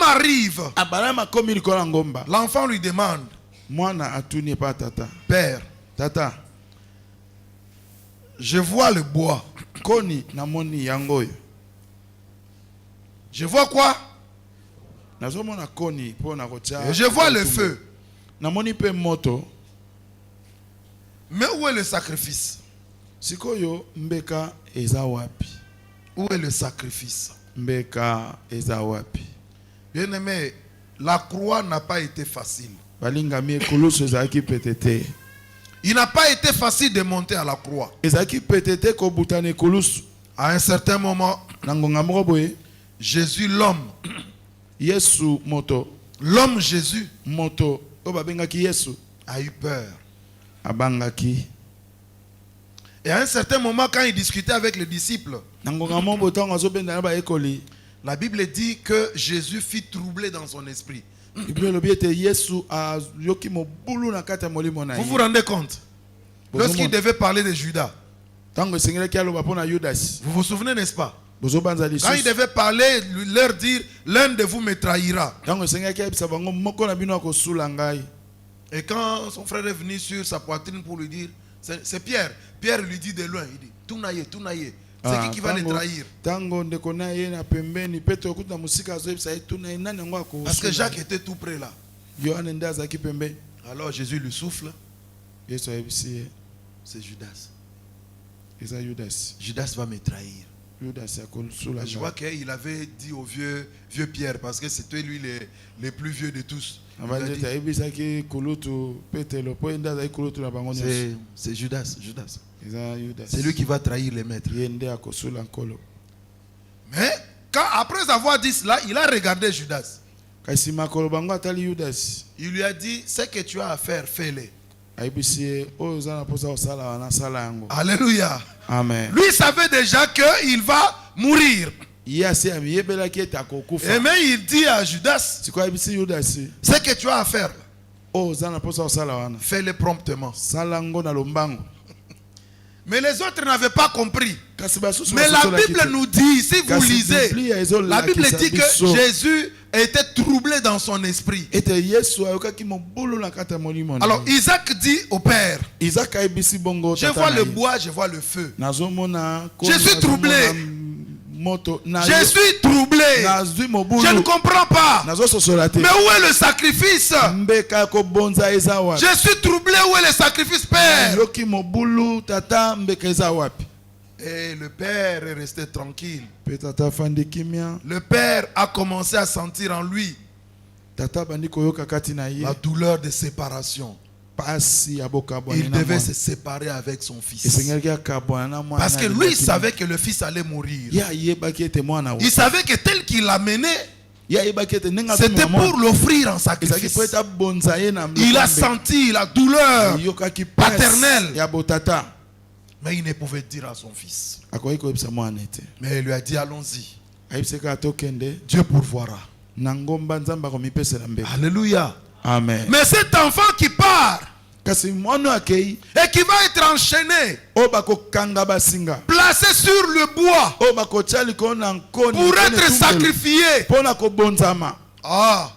arrive. L'enfant lui demande, Père, Je vois le bois. Koni namoni yangoyo. Je vois quoi? Nazomona koni po na kotia. Et je vois le feu. Namoni pe moto. Mais où est le sacrifice? Sikoyo mbeka eza wapi? Où est le sacrifice? Mbeka eza wapi? Bien aimé, la croix n'a pas été facile. Balingami ekulusu ezaki petete. Il n'a pas été facile de monter à la croix. Ezaki petete ko butane ekulusu. À un certain moment, Nangonga moko boye. Jésus, l'homme, Yesu moto. l'homme Jésus, Moto. Oba bengaki Yesu. a eu peur. Abangaki. Et à un certain moment, quand il discutait avec les disciples, Nangonga mo botango azobenda na ba ekoli. la Bible dit que Jésus fit troubler dans son esprit. Bible lobi ete Yesu a yoki mo bulu na kata molimo na Vous ye. vous rendez compte? Lorsqu'il devait parler de Judas, Tango sengela ki aloba pona Judas. vous vous souvenez, n'est-ce pas? Bozo banza Quand il lisusu. devait parler, leur dire, l'un de vous me trahira. Tango sengela ki abisa bango moko na bino akosula ngai. Et quand son frère est venu sur sa poitrine pour lui dire, c'est Pierre. Pierre lui dit de loin, il dit, Tounaye, Tounaye. C'est qui va le trahir? Tango ndeko na ye na pembeni Petro okuta musika azoyebisa ye tuna nani yango ako. Parce que Jacques était tout près là. Yohane nde azalaki pembeni. Alors Jésus lui souffle, Yesu ayebisi ye c'est Judas. eza Judas. Judas va me trahir. Judas akosula. Je vois qu'il avait dit au vieux Pierre, parce que c'était lui le plus vieux de tous. Il a dit, ayebisaki kulutu Petelo po nde azali kulutu na bango nyonso. c'est Judas, Judas. Eza Judas. C'est lui qui va trahir les maîtres. Ye nde akosula nkolo. Mais après avoir dit cela, il a regardé Judas. Kasi makolo bango atali Judas. Il lui a dit, ce que tu as à faire, fais-le. Ayebisi ye oyo oza na posa kosala wana sala yango. Alléluia. Amen. Lui savait déjà qu'il va mourir. Ye ase amiyebelaki ete akokufa. Et mais il dit à Judas, Sikoyo ayebisi Judas ce que tu as à faire, oyo oza na posa kosala wana fais-le promptement. sala yango na lombango. Mais les autres n'avaient pas compris. Kasi basusu Mais la basosolaki Bible te. nous dit, si vous Kasi lisez, Biblia ezolakisa la Bible dit que biso. Jésus était troublé dans son esprit. Ete Yesu ayokaki mobulu na kati ya molimo na Alors ye. Isaac dit au père, Isaac ayebisi bongo je tata vois na le ye. bois, je vois le feu. Nazomona Je suis troublé. Moto Je suis troublé. nazwi mobulu. Je ne comprends pas. Nazososola te. Mais où est le sacrifice? Mbeka kobonza eza wapi? Je suis troublé. Où est le sacrifice, père? Yoki mobulu tata mbeka eza wapi? Et le père est resté tranquille. Pe tata fandi kimia. Le père a commencé à sentir en lui Tata bandi koyoka kati na ye. la douleur de séparation. Pasi ya bokabwana Il na devait mwana. se séparer avec son fils. Esengeli akabwana na mwana. Parce que lui, il savait que le fils allait mourir. Ya yebaki ete mwana wa. Il savait que tel qu'il l'a mené, Ya yebaki ete nenga c'était pour l'offrir en Ezaki sacrifice. po eta bonza ye na Il a senti la douleur, yokaki paternelle. ya botata. mais il ne pouvait dire à son fils. Akoki koyebisa mwana ete. Mais il lui a dit, allons-y, Ayebisaka atokende. Dieu pourvoira. Na ngomba nzambe akomipesela mbeka. Alléluia. Amen. Mais cet enfant qui part Kasi mwana akei et qui va être enchaîné, o bakokanga basinga. placé sur le bois O bakotia likolo na nkoni. pour être sacrifié. Pona kobonzama. Ah,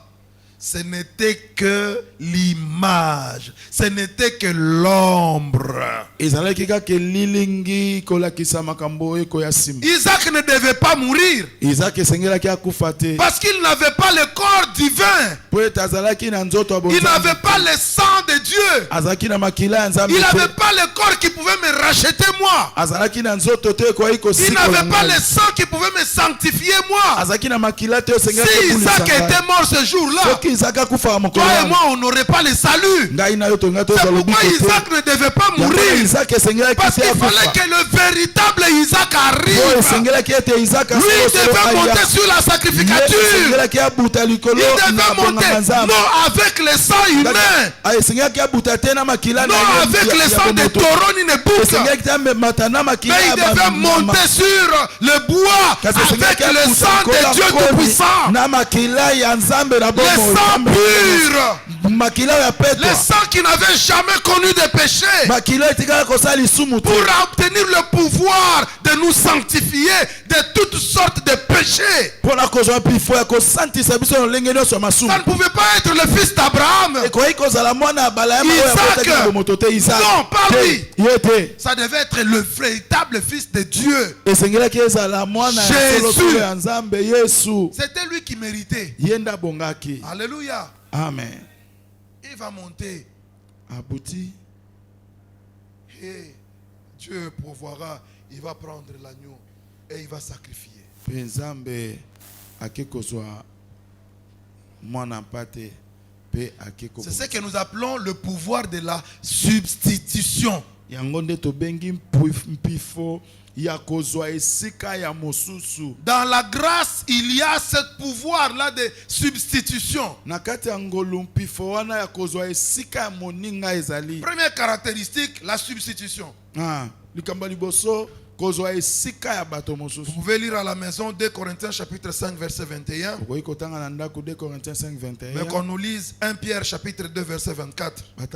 ce n'était que l'image, ce n'était que l'ombre. Ezalaki kaka lilingi kolakisa makambo ekoya nsima. Isaac ne devait pas mourir Isaac esengelaki akufa te. parce qu'il n'avait pas le corps divin. Po ete azalaki na nzoto ya Il bonzambe. n'avait pas le sang de Dieu. Azalaki na makila ya nzambe Il te. n'avait pas le corps qui pouvait me racheter moi. Azalaki na nzoto te ekoki Il kosikola n'avait pas ngai. le sang qui pouvait me sanctifier moi. Azalaki na makila te osengelaki Si kobulisa Isaac ngai. était mort ce jour-là, Soki Isaac akufaka mokolo toi et wana, moi, on n'aurait pas le salut. ngai na yo tonga C'est tozwa pourquoi lobiko te. Isaac ne devait pas Yango mourir. Isaac esengelaki Parce te qu'il fallait akufa. que le véritable Isaac Po arrive. esengelaki ete Isaac Lui, il devait monter sur la Ye sacrificature. esengelaki abuta likolo Il devait na monter, bonganga nzambe. non avec le sang humain, Esengelaki abuta te na makila non na ye avec le ya sang de bomoto. taureau ni de bouc. Esengelaki te amemata na makila Mais il ya devait banyama. monter sur le bois Kasi avec esengelaki le abuta sang lokola de Dieu nkoni Tout-Puissant. na makila ya nzambe na Le bomo. sang pur. Les sangs qui n'avaient jamais connu de péché. Pour obtenir le pouvoir de nous sanctifier de toutes sortes de péchés. Ça ne pouvait pas être le fils d'Abraham. Isaac. Non, pas lui. Ça devait être le véritable fils de Dieu. Jésus. C'était lui qui méritait. Alléluia. Amen. Il va monter. Et Dieu pourvoira. Il va prendre l'agneau et il va sacrifier. C'est ce que nous appelons le pouvoir de la substitution. Dans la grâce, il y a ce pouvoir-là de substitution. Première caractéristique, la substitution. Vous pouvez lire à la maison 2 Corinthiens chapitre 5 verset 21. Mais qu'on nous lise 1 Pierre chapitre 2 verset 24. 1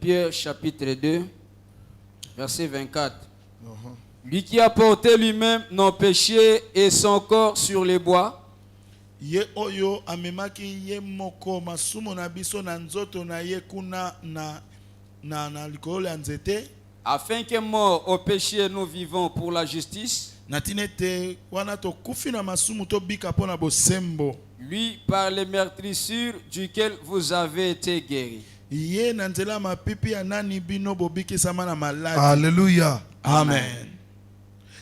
Pierre chapitre 2 verset 24. Lui qui a porté lui-même nos péchés et son corps sur les bois, afin que mort au péché nous vivons pour la justice. Lui par les meurtrissures duquel vous avez été guéris. Alléluia. Amen.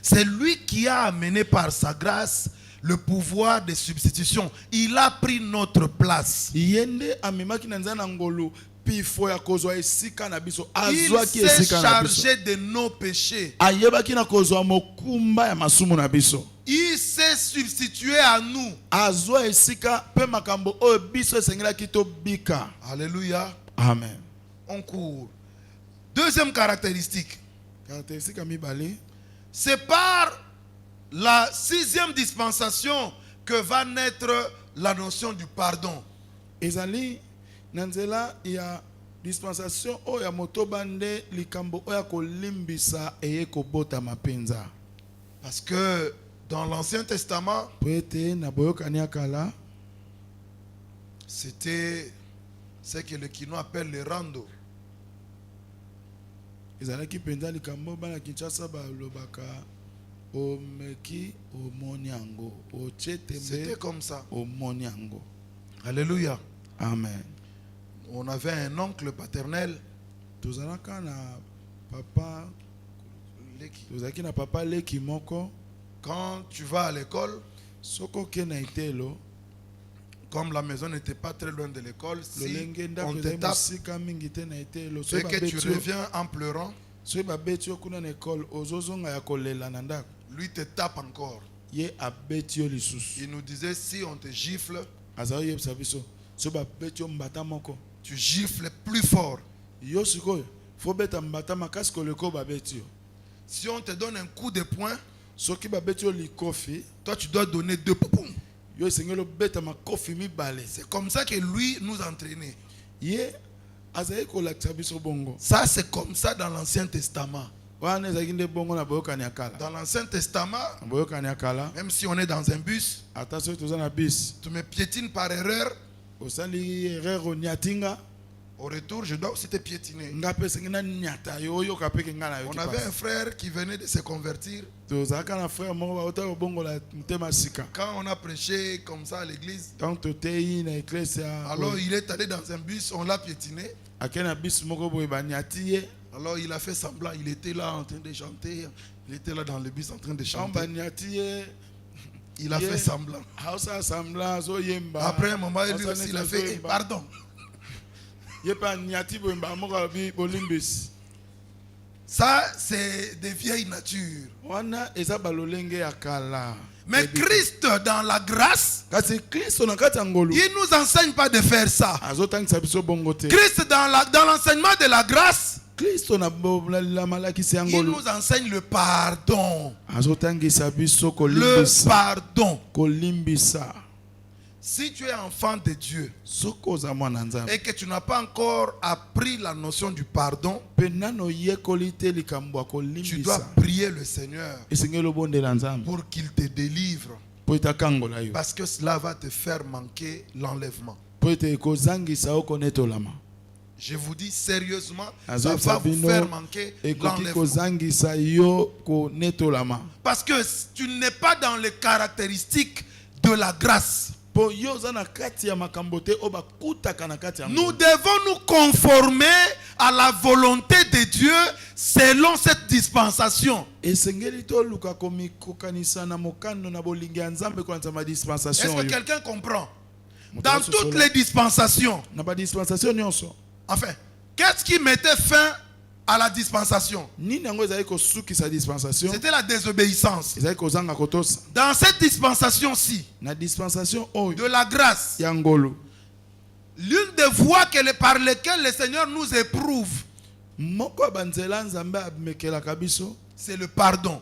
C'est lui qui a amené par sa grâce le pouvoir de substitution. Il a pris notre place. Il s'est chargé de nos péchés. Il s'est substitué à nous. Alléluia. Amen. On court. Deuxième caractéristique. C'est par la 6e dispensation que va naître la notion du pardon. Ezali nanzela ya dispensation oya motobande likambo oya kolimbisa eye kobota mapenza. Parce que dans l'Ancien Testament, c'était ce que le Kino appelle le rando. Ezalaki penza likambo bana Kinshasa ba lobaka c'était comme ça. Alléluia. Amen. On avait un oncle paternel. Quand tu vas à l'école, comme la maison n'était pas très loin de l'école, si on te tape et que tu reviens en pleurant, lui te tape encore. Il nous disait, si on te gifle, tu gifles plus fort. Si on te donne un coup de poing, toi tu dois donner 2 poum. C'est comme ça que lui nous entraînait. Ça c'est comme ça dans l'Ancien Testament. Dans l'Ancien Testament, même si on est dans un bus, tu me piétines par erreur, au retour je dois aussi te piétiner. On avait un frère qui venait de se convertir. Quand on a prêché comme ça à l'église, alors il est allé dans un bus, on l'a piétiné. Alors il a fait semblant, il était là en train de chanter. Il était là dans le bus en train de chanter. Il a fait semblant. Après un moment, lui aussi il a fait pardon. Ça, c'est des vieilles natures. Mais Christ, dans la grâce, il ne nous enseigne pas de faire ça. Christ, dans l'enseignement de la grâce, Kristo na la malakisi Il ngolu. nous enseigne le pardon. Azotangisa biso Le kolimbisa. pardon. Kolimbisa. Si tu es enfant de Dieu Soko za mwana nzambe. et que tu n'as pas encore appris la notion du pardon, Penano yekoli te likambo ya tu dois kolimbisa. prier le Seigneur Esengeli obondela nzambe. pour qu'il te délivre. Po itakangola yo. Parce que cela va te faire manquer l'enlèvement. Po ite kozangisa okonetolama. Je vous dis sérieusement, ça Azo va vous sabino faire manquer ekoki l'enlèvement. kozangisa yo konetolama. Parce que tu n'es pas dans les caractéristiques de la grâce. Po yo za na kati ya makambo te oba kutaka na kati ya Nous devons nous conformer à la volonté de Dieu selon cette dispensation. esengeli toluka komikokanisa na mokano na bolingi ya nzambe kolanza ma Est-ce dispensation que oyo. quelqu'un comprend? Dans toutes les dispensations, Na ba dispensation nyonso. enfin, qu'est-ce qui mettait fin à la dispensation? Nini yango ezali kosukisa dispensation? C'était la désobéissance. Ezali kozanga kotosa. Dans cette dispensation-ci, Na dispensation oyo de la grâce, ya ngolu. l'une des voies par lesquelles le Seigneur nous éprouve, Moko ya banzela nzambe amekelaka biso c'est le pardon.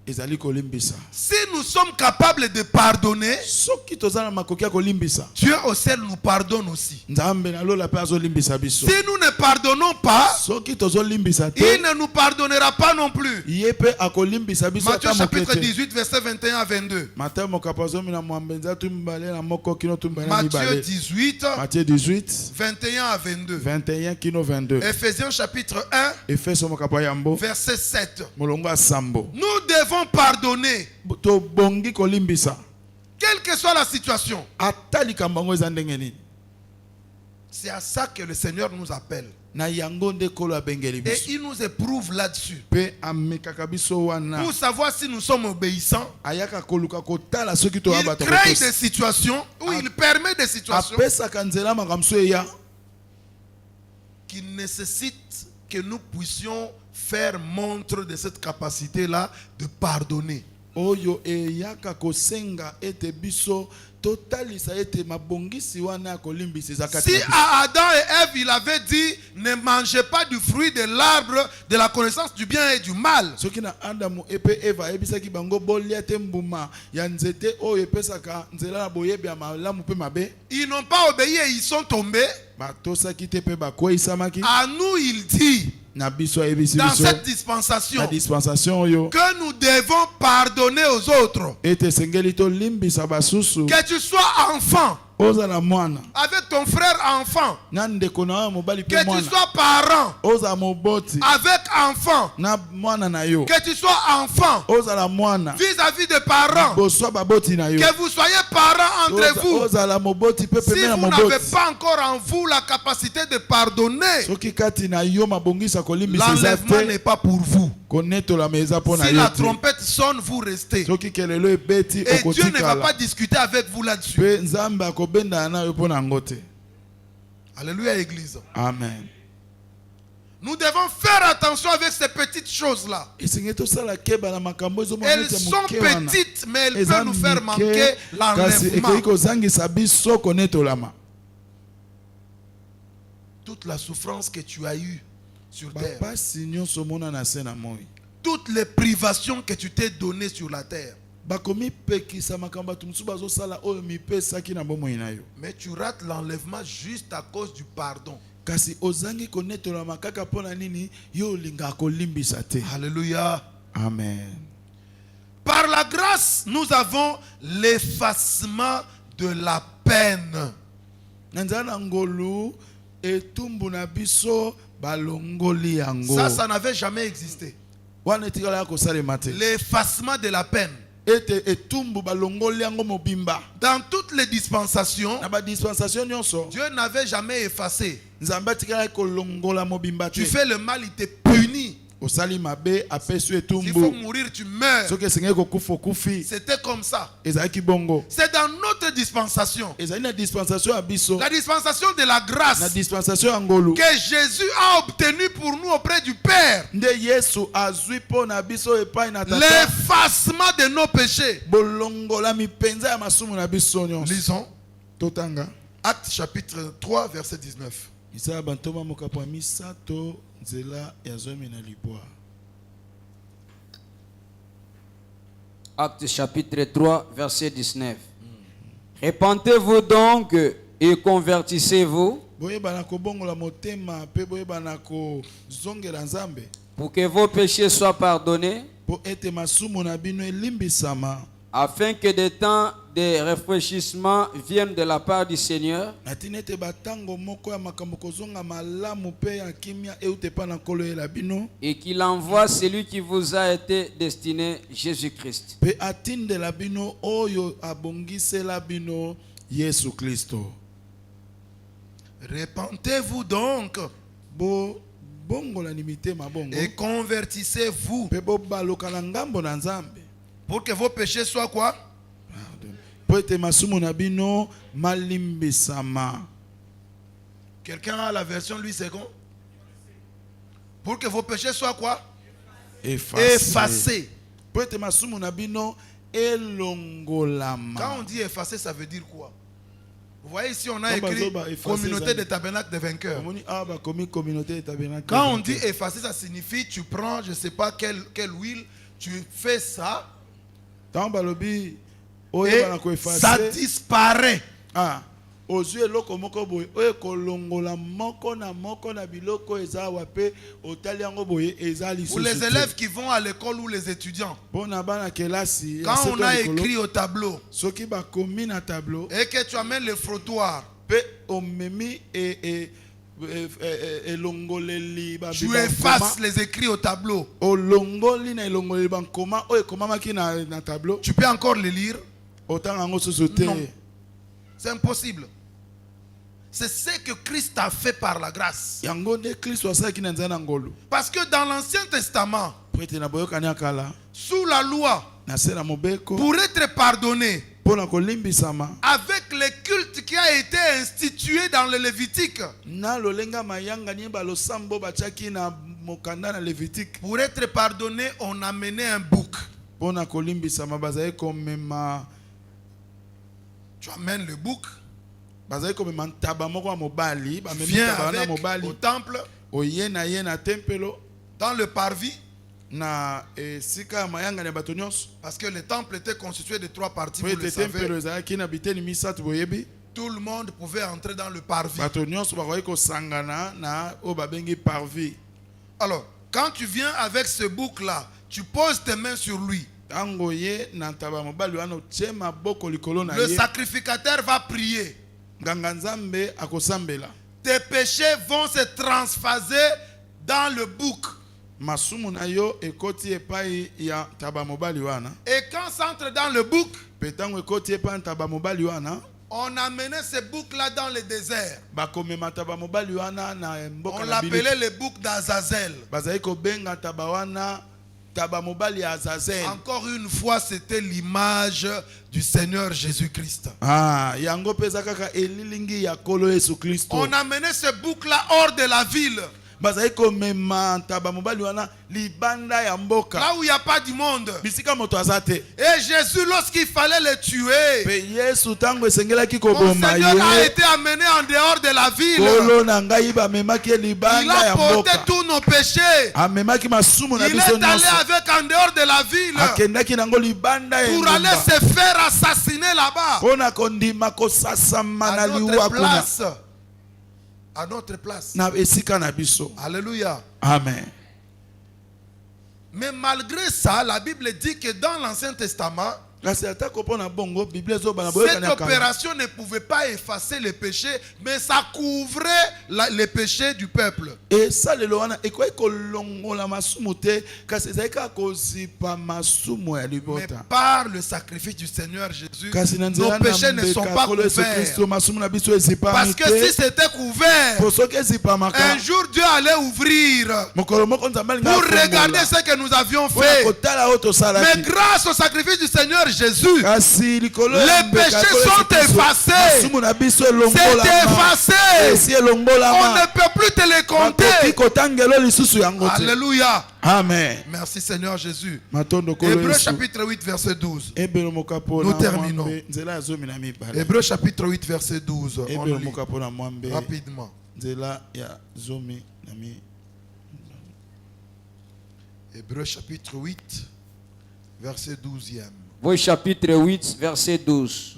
ezali kolimbisa. Si nous sommes capables de pardonner, Soki tozala makoki ya kolimbisa. Dieu au ciel nous pardonne aussi. Nzambe na lola pe azolimbisa biso. Si nous ne pardonnons pas, Soki tozolimbisa te, il ne nous pardonnera pas non plus. ye pe akolimbisa biso Matthieu ata moke chapitre te. 18, verset 21 à 22. Matthieu mokapazomi na mwambenza tu mibale na moko kino tu mbale na Matthieu mibale. 18, Matthieu 18, 21 à 22. 21 kino 22. Ephésiens chapitre 1, Efeso mokapa yambo, verset 7. molongo ya sambo. Nous devons pardonner, Tobongi kolimbisa. quelle que soit la situation. Ata likambo yango eza ndenge nini. C'est à ça que le Seigneur nous appelle. Na yango nde kolo abengeli Et biso. il nous éprouve là-dessus. Pe amekaka biso wana. Pour savoir si nous sommes obéissants. Ayaka koluka kotala soki Il toyaba crée tokotosa. des situations où il permet des situations Apesaka nzela makambo so eya qui nécessitent que nous puissions faire montre de cette capacité-là de pardonner. oyo eyaka kosenga ete biso totalisa ete mabongisi wana ya kolimbisa eza kati Si na biso. à Adam et Ève, il avait dit, ne mangez pas du fruit de l'arbre de la connaissance du bien et du mal. soki na adamu epe eva ayebisaki bango bolia te mbuma ya nzete oyo epesaka nzela na boyebi ya malamu mpe mabe, Ils n'ont pas obéi et ils sont tombés. batosaki te mpe bakweyisamaki. À nous, il dit, Na biso ayebisi dans biso cette na dispensation, dispensation oyo que nous devons pardonner aux autres. ete esengeli tolimbisa basusu. Que tu sois enfant, Ozala mwana avec ton frère enfant. na ndeko na yo mobali Que mpe tu mwana. sois parent, Ozala moboti avec enfant. na mwana na yo. Que tu sois enfant, Ozala mwana vis-à-vis des parents. boswa baboti na yo. Que vous soyez parents entre vous. Ozala moboti pe Si pembeni na vous n'avez moboti. pas encore en vous la capacité de pardonner, Soki kati na yo mabongisa kolimbisa eza l'enlèvement te, n'est pas pour vous. konetolama eza mpo na Si yo la te. trompette sonne, vous restez. Soki kelelo ebeti Et Dieu ne va pas okotikala. discuter avec vous là-dessus. Pe nzambe akobendana na yo mpo na yango te. Alléluia, Église. Amen. Nous devons faire attention avec ces petites choses-là. Esengeli tosala keba na makambo ezomona Elles neti ya sont moke wana. petites, mais elles Eza peuvent nous faire mike, manquer kasi ekoki l'enlèvement. kozangisa biso konetolama. Toute la souffrance que tu as eue sur terre, Bapasi nyonso omona na se na moi. toutes les privations que tu t'es données sur la terre, Bakomi pekisa makambo bato mosusu bazosala oyo mipesaki na bomoi na yo. mais tu rates l'enlèvement juste à cause du pardon. Kasi ozangi konetolama kaka mpo na nini yo olinga kolimbisa te. Alléluia. Amen. Par la grâce, nous avons l'effacement de la peine. Na nzela na ngolu etumbu na biso balongoli yango. Ça n'avait jamais existé. Wana etikala ya kosalema te. L'effacement de la peine. Ete etumbu balongoli yango mobimba. Dans toutes les dispensations, Na ba dispensation nyonso Dieu n'avait jamais effacé. nzambe atikala kolongola mobimba te. Tu fais le mal, il te punit. Osali mabe apesu S'il faut etumbu. mourir, tu meurs. Soki esengeli kokufa okufi. C'était comme ça. Ezalaki bongo. C'est dans notre dispensation. Ezali na dispensation ya biso. La dispensation de la Na grâce dispensation ya ngolu. que Jésus a obtenue pour nous auprès du Père. Nde Yesu azwi mpo na biso epai na tata. L'effacement de nos péchés. Bolongola mipenza ya masumu na biso nyonso. Lisons Totanga. Actes chapitre 3, verset 19. Isa bantoma mokapo misato nzela ya zomi na libwa. Acte chapitre 3, verset 19. Repentez-vous donc et convertissez-vous Boyebana ko bongola motema pe boyebana ko zongela nzambe pour que vos péchés soient pardonnés, po ete masumu na bino elimbisama afin que des temps de rafraîchissement viennent de la part du Seigneur, natina ete batango moko ya makambo kozonga malamu pe ya kimia eute pa na nkolo yela bino et qu'il envoie celui qui vous a été destiné, Jésus-Christ. pe atindela bino oyo abongisela bino Yesu Kristo. Repentez-vous donc Bo bongola ni mitema bongo et convertissez-vous pe bo baloka na ngambo na nzambe pour que vos péchés soient quoi? po ete masumu na bino malimbisama. Quelqu'un a la version Louis II? Pour que vos péchés soient quoi? Effacés. Po ete masumu na bino elongolama. Quand on dit effacer, ça veut dire quoi? Vous voyez ici, on a Quand écrit bazoba effacer, communauté ça- des tabernacles des vainqueurs. Omoni ah ba komi communauté tabernacle. Quand on dit effacer, ça signifie tu prends, je ne sais pas quelle huile, tu fais ça tant balobi et oyo bana ko ça effacer disparaît. ah ozwi eloko moko boye oyo kolongola moko na biloko eza wape otali yango boye eza Pour les lisusu élèves qui vont à l'école ou les étudiants, pona bana kelasi ya quand on seto a likolo, écrit au tableau soki bakomi na tableau et que tu amènes le frottoir, pe omemi elongoleli tu effaces les écrits au tableau. olongoli na elongoleli bankoma oyo ekomamaki na tableau Tu peux encore le lire? otanga yango susu te. Non. C'est impossible. C'est ce que Christ a fait par la grâce. Yango nde Kristo asalaki na nzela na ngolu Parce que dans l'Ancien Testament, po ete na boyokani ya kala sous la loi, na se na mobeko pour être pardonné, mpo na kolimbisama avec le culte qui a été institué dans le Lévitique, na lolenga mayanga ni balosambo batiaki na mokanda na Lévitique pour être pardonné, on amenait un bouc. mpo na kolimbisama bazali komema Tu amènes le bouc, bazali komema ntaba moko ya mobali bamemi viens ntaba wana avec mobali au temple, oye na tempelo dans le parvis, na esika ya mayanga na bato nyonso parce que le temple était constitué de 3 parties, po vous le ete tempelo savez. ezalaki na biteni misato boyebi Tout le monde pouvait entrer dans le parvis. bato nyonso bakoki kosangana na oyo babengi parvis. Alors, quand tu viens avec ce bouc-là, tu poses tes mains sur lui. Tango ye na ntaba ya mobali wana otie maboko likolo na Le ye sacrificateur va prier. nganga nzambe akosambela Tes péchés vont se transvaser dans le bouc. masumu na yo ekoti epai ya ntaba mobali wana Et quand ça entre dans le bouc, mpe ntango ekoti epai ya ntaba mobali wana on amenait ce bouc-là dans le désert. bakomema ntaba mobali wana na On mboka na l'appelait biliki le bouc d'Azazel. bazali kobenga ntaba wana ntaba mobali ya Azazel. Encore une fois, c'était l'image du Seigneur Jésus-Christ. Yango mpe eza kaka elilingi ya nkolo Yesu Kristo. On amenait ce bouc-là hors de la ville. bazali komema ntaba mobali wana libanda ya mboka Là où il n'y a pas du monde. bisika moto aza te. Et Jésus, lorsqu'il fallait le tuer, Pe Yesu ntango esengelaki mon koboma Seigneur a ye été amené en dehors de la ville. kolo na ngai bamemaki ye Il libanda a ya porté mboka tous nos péchés. amemaki masumu na Il biso est allé nyonso avec en dehors de la ville akendaki nango libanda ya pour aller engumba se faire assassiner là-bas. mpo na kondima kosasama na À liwa notre kuna place. À notre place. na esika na biso. Alléluia. Amen. Mais malgré ça, la Bible dit que dans l'Ancien Testament, kasi atako mpo na bongo biblia ezobana boyokani cette ya kala opération ne pouvait pas effacer les péchés, mais ça couvrait les péchés du peuple. esalelo wana ekoki kolongola masumu te kasi ezali kaka kozipa masumu ya Mais libota par le sacrifice du Seigneur Jésus, kasi na nos nzela péchés na ne sont mbeka pas nkolo yesu couverts. kristo masumu na biso ezipami Parce que si te c'était couvert, po soki ezipamaka un jour Dieu allait ouvrir mokolo moko nzambe alinga pour regarder ce que nous avions mpona fait. kotala oyo Mais tosalaki grâce au sacrifice du Seigneur Jésus, kasi likolo ya les mbeka péchés nkolo Yesu sont Kristo, effacés. masumu na biso c'est elongolama effacé. esi On ne elongolama peut plus te les bakoki compter. kotangelo lisusu yango te. Alléluia. Amen. Merci Seigneur Jésus. matondo kolo Hébreux yesu chapitre 8 verset 12. ebelo mokapo Nous na terminons. mwambe nzela ya zomi na mibale Hébreux chapitre 8 verset 12. On ebelo lit mokapo na mwambe rapidement. nzela ya zomi nami. Hébreux chapitre 8, verset 12e. Hébreux chapitre 8, verset 12.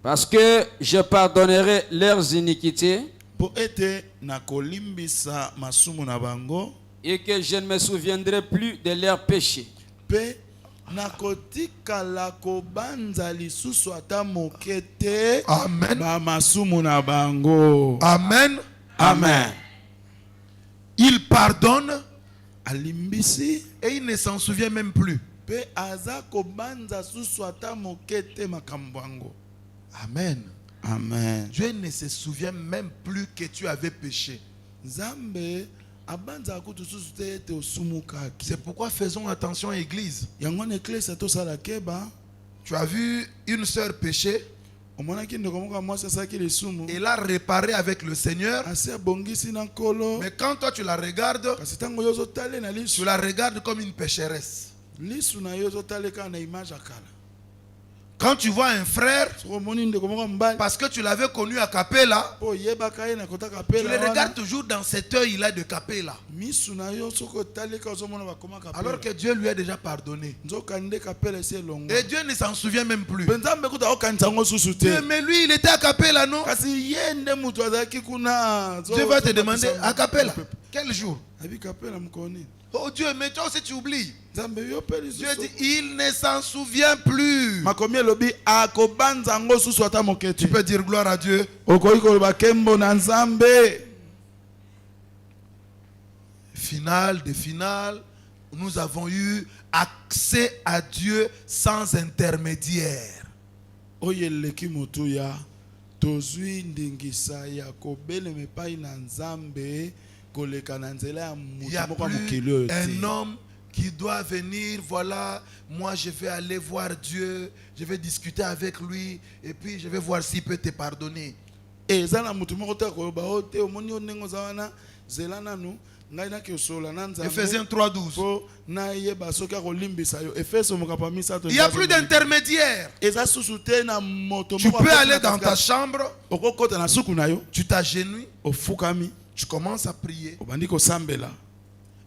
Parce que je pardonnerai leurs iniquités Po ete na kolimbisa masumu na bango et que je ne me souviendrai plus de leurs péchés. pe na kotikala kobanza lisusu ata moke te Amen. ba masumu na bango. Amen. Amen. Il pardonne Alimbisi et il ne s'en souvient même plus. pe aza kobanza susu ata moke te makambo yango. Amen. Amen. Dieu ne se souvient même plus que tu avais péché. Nzambe abanza kutu susu te ete osumukaki. C'est pourquoi faisons attention à l'église. Yango na eklesa tosala keba. Tu as vu une sœur pécher Omonaki ndeko moko mwasi asalaki lisumu. et l'a réparée avec le Seigneur. Asi abongisi na nkolo. Mais quand toi tu la regardes, Kasi ntango yo ozotale na tu lisu. la regardes comme une pécheresse. Lisu na yo ozotale kaka na image ya kala. Quand tu vois un frère, Soki omoni ndeko moko mobali parce que tu l'avais connu à Capella, po oyebaka ye na kota tu kapela le wana. regardes toujours dans cet œil-là de Capella. Misu na yo soki otali kaka ozomona bakoma Alors kapela. que Dieu lui a déjà pardonné. Nzokande kapela esi elongo. Et Dieu ne s'en souvient même plus. Mpe Nzambe kuta okanisa yango susu te. Dieu, mais lui, il était à Capella, non? Kasi ye nde mutu azalaki kuna. Dieu va te demander à Capella. Quel jour? Abi kapela mukoni. Oh Dieu, mais toi aussi tu oublies. Nzambe yo pe Dieu lisusu. dit, il ne s'en souvient plus. Makomi elobi akobanza yango susu ata moke te. Tu peux dire gloire à Dieu. Okoki koloba kembo na Nzambe. Finale de finale, nous avons eu accès à Dieu sans intermédiaire. Oyo eleki motu ya tozwi ndingisa ya kobelema epai na Nzambe koleka na nzela ya Il n'y a mutu moko ya plus mokili oyo un te. homme qui doit venir, voilà, moi je vais aller voir Dieu, je vais discuter avec lui, et puis je vais voir s'il peut te pardonner. Eza na mutu moko te koloba o te omoni o ndenge oza wana zela nanu ngai naki osola na Ephésiens Nzambe 3:12. po nayeba soki akolimbisa yo. Efeso mokambo misato. Il n'y a plus d'intermédiaire. eza susu te na moto Tu moko peux akoti aller na dans ta katikati. chambre, Okokota na suku na yo tu t'agenouilles, ofukami tu commences à prier, obandi kosambela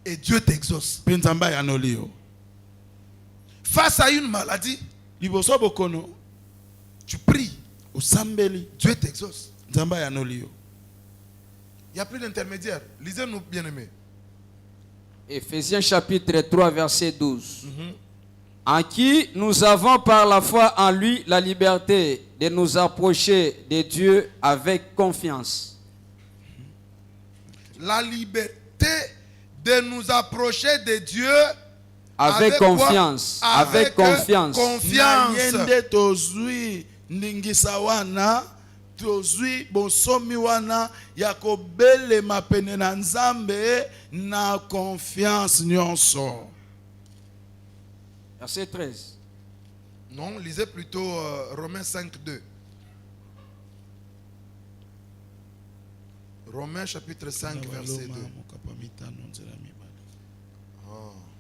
et Dieu t'exauce. mpe Nzambe ayanoli yo. Face à une maladie, Liboso ya bokono tu pries, osambeli Dieu t'exauce. Nzambe ayanoli yo. Il n'y a plus d'intermédiaire. Lisez-nous, bien-aimés. Éphésiens chapitre 3, verset 12. En qui nous avons par la foi en lui la liberté de nous approcher de Dieu avec confiance. La liberté de nous approcher de Dieu Avec quoi? confiance. Avec confiance. Na Confiance. ye nde tozwi ndingisa wana tozwi bosomi wana ya kobelema pene na Nzambe na confiance nyonso. Verset 13. Non, lisez plutôt Romains 5:2. Romains chapitre 5, verset 2.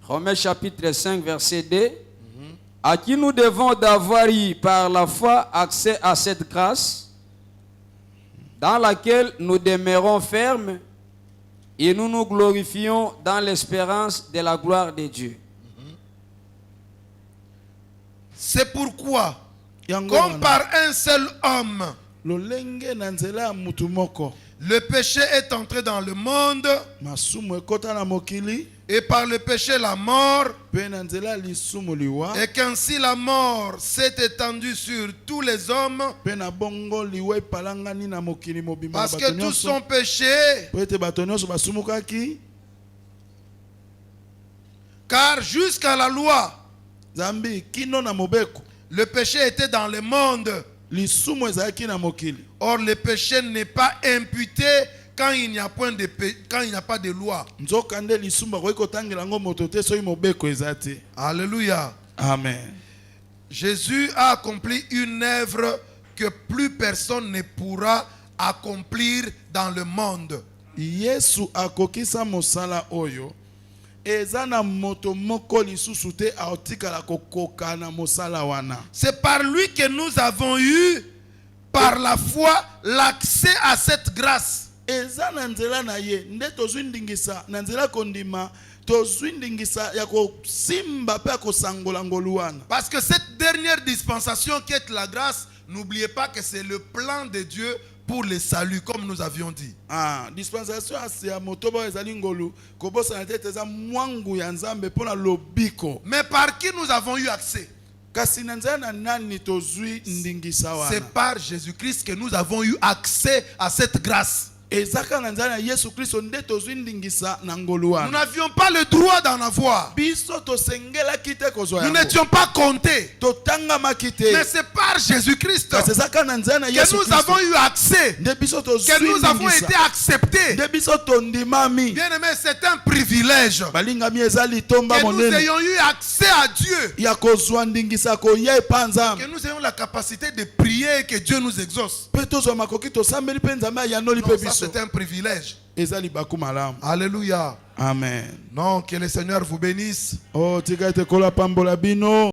Romains chapitre 5, verset 2. À qui nous devons d'avoir eu par la foi accès à cette grâce dans laquelle nous demeurons fermes et nous nous glorifions dans l'espérance de la gloire de Dieu. C'est pourquoi, Yango comme wana, par un seul homme, lolenge na nzela ya mutu moko le péché est entré dans le monde, masumu ekota na mokili et par le péché la mort, pe na nzela ya lisumu liwa et qu'ainsi la mort s'est étendue sur tous les hommes, pe na bongo liwa epalangani na mokili mobimba na parce bato que tous nyonso sont péchés. po ete bato nyonso basumukaki. Car jusqu'à la loi, Zambi kino na mobeko le péché était dans le monde. lisumu ezalaki na mokili. Or, le péché n'est pas imputé quand il n'y a pas de loi. Nzokande lisumu bakoki kotangela yango moto te soki mobeko eza te. Alléluia. Amen. Jésus a accompli une œuvre que plus personne ne pourra accomplir dans le monde. Yesu akokisa mosala oyo eza na moto moko lisusu te aotikala kokoka na mosala wana. C'est par lui que nous avons eu, par la foi, l'accès à cette grâce. eza na nzela na ye nde tozwi ndingisa na nzela kondima tozwi ndingisa ya kosimba pe ya kosangola ngolu wana. Parce que cette dernière dispensation qui est la grâce, n'oubliez pas que c'est le plan de Dieu pour le salut, comme nous avions dit. Dispensation ya motoba ezali ngolu kobosa na tete eza mwangu ya nzambe pona lobiko. Mais par qui nous avons eu accès? Kasi na nzela na nani tozwi ndingisa wana? C'est par Jésus-Christ que nous avons eu accès à cette grâce. Ezaka na nzela na Yesu Kristo nde tozwi ndingisa na ngolu wana. Nous n'avions pas le droit d'en avoir. Biso tosengela kite kozwa Nous yango. n'étions pas comptés. Totanga makite. Mais c'est par Jésus-Christ Kasi ezaka na nzela na que Yesu nous Kristo. avons eu accès, Nde biso tozwi que nous avons ndingisa. été acceptés. Nde biso tondimami. Bien aimé, c'est un privilège Balingami ezali tomba que nous monene. ayons eu accès à Dieu, Ya kozwa ndingisa koya epanza. que nous ayons la capacité de prier et que Dieu nous exauce. Pe tozwa makoki tosambeli pe nzambe ayanoli pe Non, ça biso. c'est un privilège. Ezali baku malamu. Alléluia. Amen. Non, que le Seigneur vous bénisse. Oh, tika ete kola pambola bino.